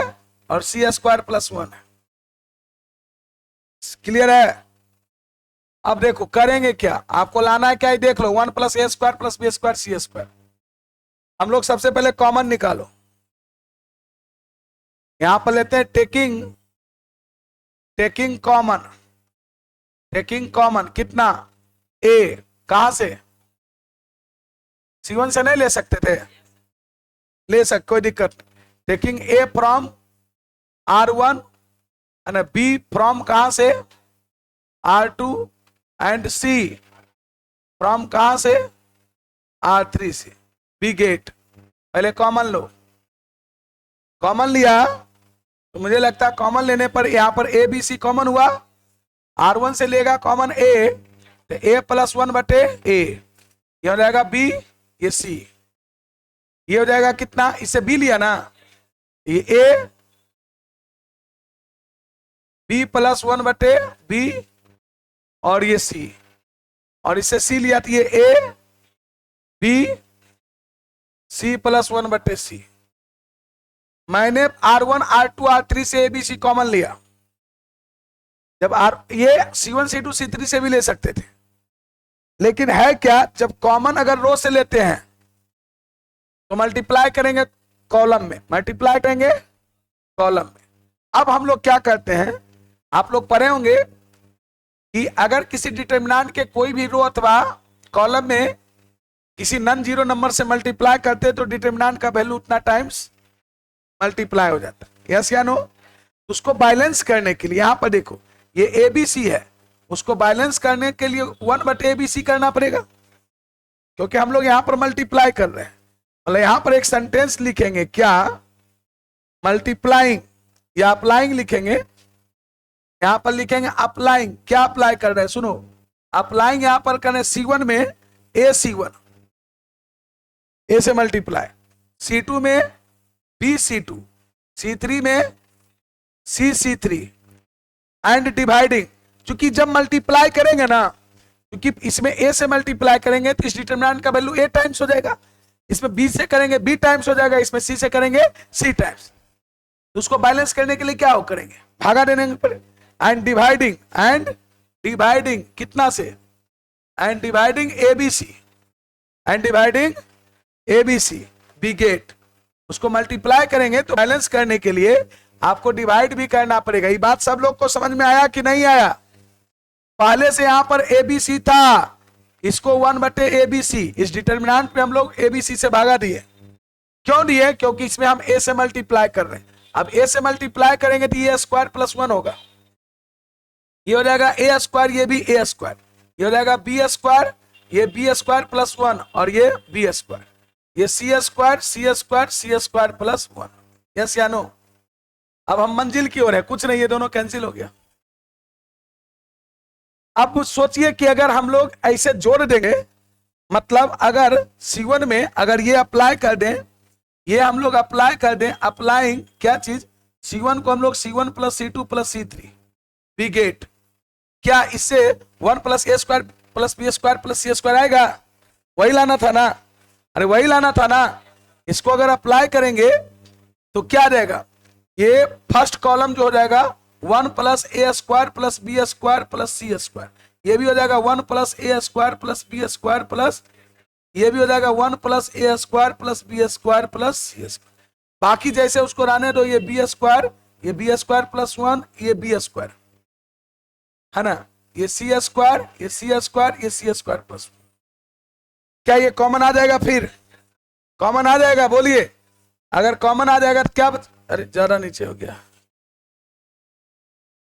और सी स्क्वायर प्लस 1 है। क्लियर है। अब देखो करेंगे क्या, आपको लाना है क्या, देख लो, 1 प्लस ए स्क्वायर प्लस बी स्क्वायर सी स्क्वायर। हम लोग सबसे पहले कॉमन निकालो, यहां पर लेते हैं taking, taking common, taking common कितना, ए, कहां से, C1 से नहीं ले सकते थे, ले सकते, कोई दिक्कत नहीं। Taking a from R1 and b from कहां से R2 एंड सी फ्रॉम कहां से R3 से, बी गेट। पहले कॉमन लो, कॉमन लिया तो मुझे लगता है कॉमन लेने पर यहां पर ए बी सी कॉमन हुआ, R1 से लेगा कॉमन ए तो ए प्लस 1 बटे ए, ये हो जाएगा बी, ये सी, ये हो जाएगा कितना, इससे बी लिया ना, ये ए बी प्लस 1 बटे बी और ये सी, और इससे सी लिया तो ये ए बी सी प्लस 1 बटे सी। मैंने R1 R2 R3 से ए बी सी कॉमन लिया, जब ये C1 C2 C3 से भी ले सकते थे, लेकिन है क्या, जब कॉमन अगर रो से लेते हैं तो मल्टीप्लाई करेंगे कॉलम में, मल्टीप्लाई करेंगे कॉलम में। अब हम लोग क्या करते हैं, आप लोग पढ़े होंगे कि अगर किसी डिटरमिनेंट के कोई भी रो अथवा कॉलम में किसी नॉन जीरो नंबर से मल्टीप्लाई करते हैं तो डिटरमिनेंट का वैल्यू उतना टाइम्स मल्टीप्लाई हो जाता है, यस या नो। उसको बैलेंस करने के लिए यहां पर देखो ये ए बी सी है, उसको बैलेंस करने के लिए 1 बटे ए बी सी करना पड़ेगा, क्योंकि हम लोग यहां पर मल्टीप्लाई कर रहे हैं। मतलब यहां पर एक सेंटेंस लिखेंगे क्या, मल्टीप्लाइंग या अप्लाइंग लिखेंगे, यहां पर लिखेंगे अप्लाइंग, क्या अप्लाई कर रहे हैं सुनो, अप्लाइंग यहां पर करें C1 में ए C1, ए से मल्टीप्लाई, C2 में बी C2, C3 में सी C3 एंड डिवाइडिंग, क्योंकि जब मल्टीप्लाई करेंगे ना, क्योंकि इसमें ए से मल्टीप्लाई करेंगे तो इस डिटरमिनेंट का वैल्यू ए टाइम्स हो जाएगा, इसमें बी से करेंगे बी टाइम्स हो जाएगा, इसमें सी से करेंगे सी टाइम्स। तो उसको बैलेंस करने के लिए क्या हो करेंगे, भागा देने पर, एंड डिवाइडिंग कितना से, and dividing a b c, and dividing a b C, we get. उसको मल्टीप्लाई करेंगे तो बैलेंस करने के लिए आपको डिवाइड भी करना पड़ेगा। ये बात सब लोग को समझ में आया कि नहीं आया, पहले से यहां पर ए बी सी था, इसको 1 बटे ए बी सी, इस डिटरमिनेंट पे हम लोग ए बी सी से भागा दिए, क्यों दिए, क्योंकि इसमें हम ए से मल्टीप्लाई कर रहे हैं। अब ए से मल्टीप्लाई करेंगे तो ये स्क्वायर प्लस 1 होगा, ये हो जाएगा ए स्क्वायर, ये भी ए स्क्वायर, ये हो जाएगा बी स्क्वायर, ये बी स्क्वायर प्लस 1 और ये बी स्क्वायर, ये सी स्क्वायर प्लस 1, यस या नो। अब हम मंजिल की ओर है, कुछ नहीं, ये दोनों कैंसिल हो गया। अब सोचिए कि अगर हम लोग ऐसे जोड़ देंगे, मतलब अगर C1 में अगर ये अप्लाई कर दें, ये हम लोग अप्लाई कर दें, अप्लाइंग क्या चीज, C1 को हम लोग C1 plus C2 plus C3 B gate, क्या इससे 1 प्लस ए square plus B square plus सी स्क्वायर आएगा, वही लाना था ना, अरे वही लाना था ना, इसको अगर अप्लाई करेंगे तो क्या आ जाएगा, ये फर्स्ट कॉलम जो हो जाएगा 1 प्लस ए square plus B square plus सी स्क्वायर, ये भी हो जाएगा 1 प्लस ए square plus B square plus, ये भी हो जाएगा 1 प्लस ए square plus B square plus सी स्क्वायर। बाकी जैसे उसको रहने दो, ये बी स्क्वायर, ये बी स्क्वायर प्लस 1, ये बी स्क्वायर है ना, ये सी स्क्वायर, ये सी स्क्वायर, ये सी स्क्वायर प्लस, क्या ये कॉमन आ जाएगा? फिर कॉमन आ जाएगा, बोलिए। अगर कॉमन आ जाएगा तो क्या अरे ज्यादा नीचे हो गया,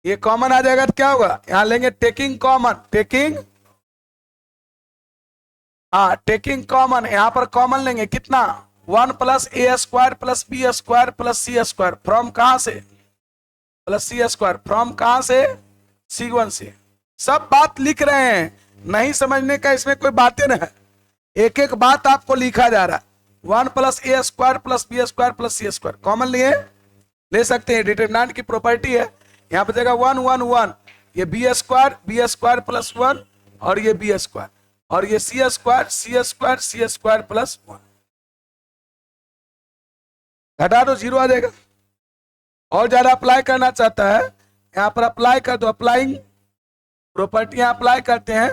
ये कॉमन आ जाएगा तो क्या होगा, यहां लेंगे टेकिंग कॉमन, टेकिंग, हाँ टेकिंग कॉमन, यहां पर कॉमन लेंगे कितना, 1 plus A square plus B square plus C square, from कहां से, प्लस सी स्क्वायर, फ्रॉम कहां से, C1 से। सब बात लिख रहे हैं, नहीं समझने का इसमें कोई बातें ना है, एक एक बात आपको लिखा जा रहा है। 1 प्लस ए square plus B square plus सी स्क्वायर कॉमन लिए ले सकते हैं, डिटरमिनेंट की प्रॉपर्टी है। यहां पर जाएगा 1 1 1, ये बी स्क्वायर प्लस 1 और ये बी स्क्वायर, और ये सी स्क्वायर प्लस 1, घटा दो 0 आ जाएगा। और ज्यादा अप्लाई करना चाहता है, यहां पर अप्लाई कर दो, अप्लाइंग प्रॉपर्टी अप्लाई करते हैं,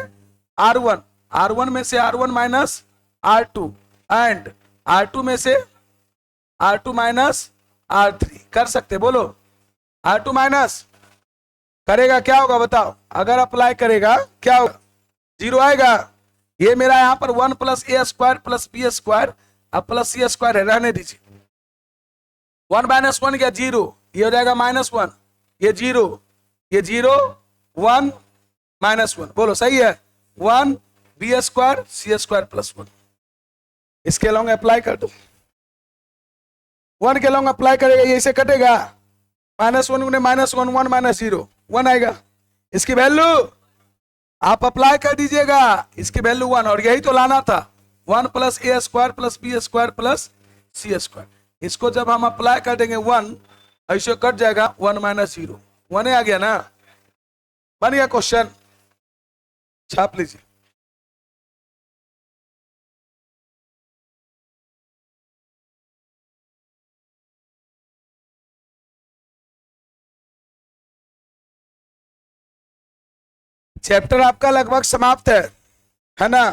R1 में से R1 minus R2 and R2 में से R2 माइनस R3 कर सकते, बोलो। R2 माइनस करेगा क्या होगा बताओ, अगर अप्लाई करेगा क्या होगा, 0 आएगा। ये मेरा यहां पर 1 प्लस ए स्क्वायर प्लस बी स्क्वायर अब प्लस सी स्क्वायर है, रहने दीजिए। 1 माइनस 1 क्या 0, ये हो जाएगा -1, ये 0, ये 0 1 -1, बोलो सही है, 1 बी स्क्वायर सी स्क्वायर प्लस 1। इसके लॉन्ग अप्लाई कर दो, 1 के लॉन्ग अप्लाई करेगा, ये इसे कटेगा, -1 गुने -1 1 माइनस 0 1 आएगा। इसकी वैल्यू आप अप्लाई कर दीजिएगा, इसकी वैल्यू 1, और यही तो लाना था, 1 प्लस ए square plus B square plus सी स्क्वायर। इसको जब हम अप्लाई कर देंगे 1, ऐसे कट जाएगा 1 माइनस 0, 1 आ गया ना, बन गया क्वेश्चन, छाप लीजिए। चैप्टर आपका लगभग समाप्त है ना।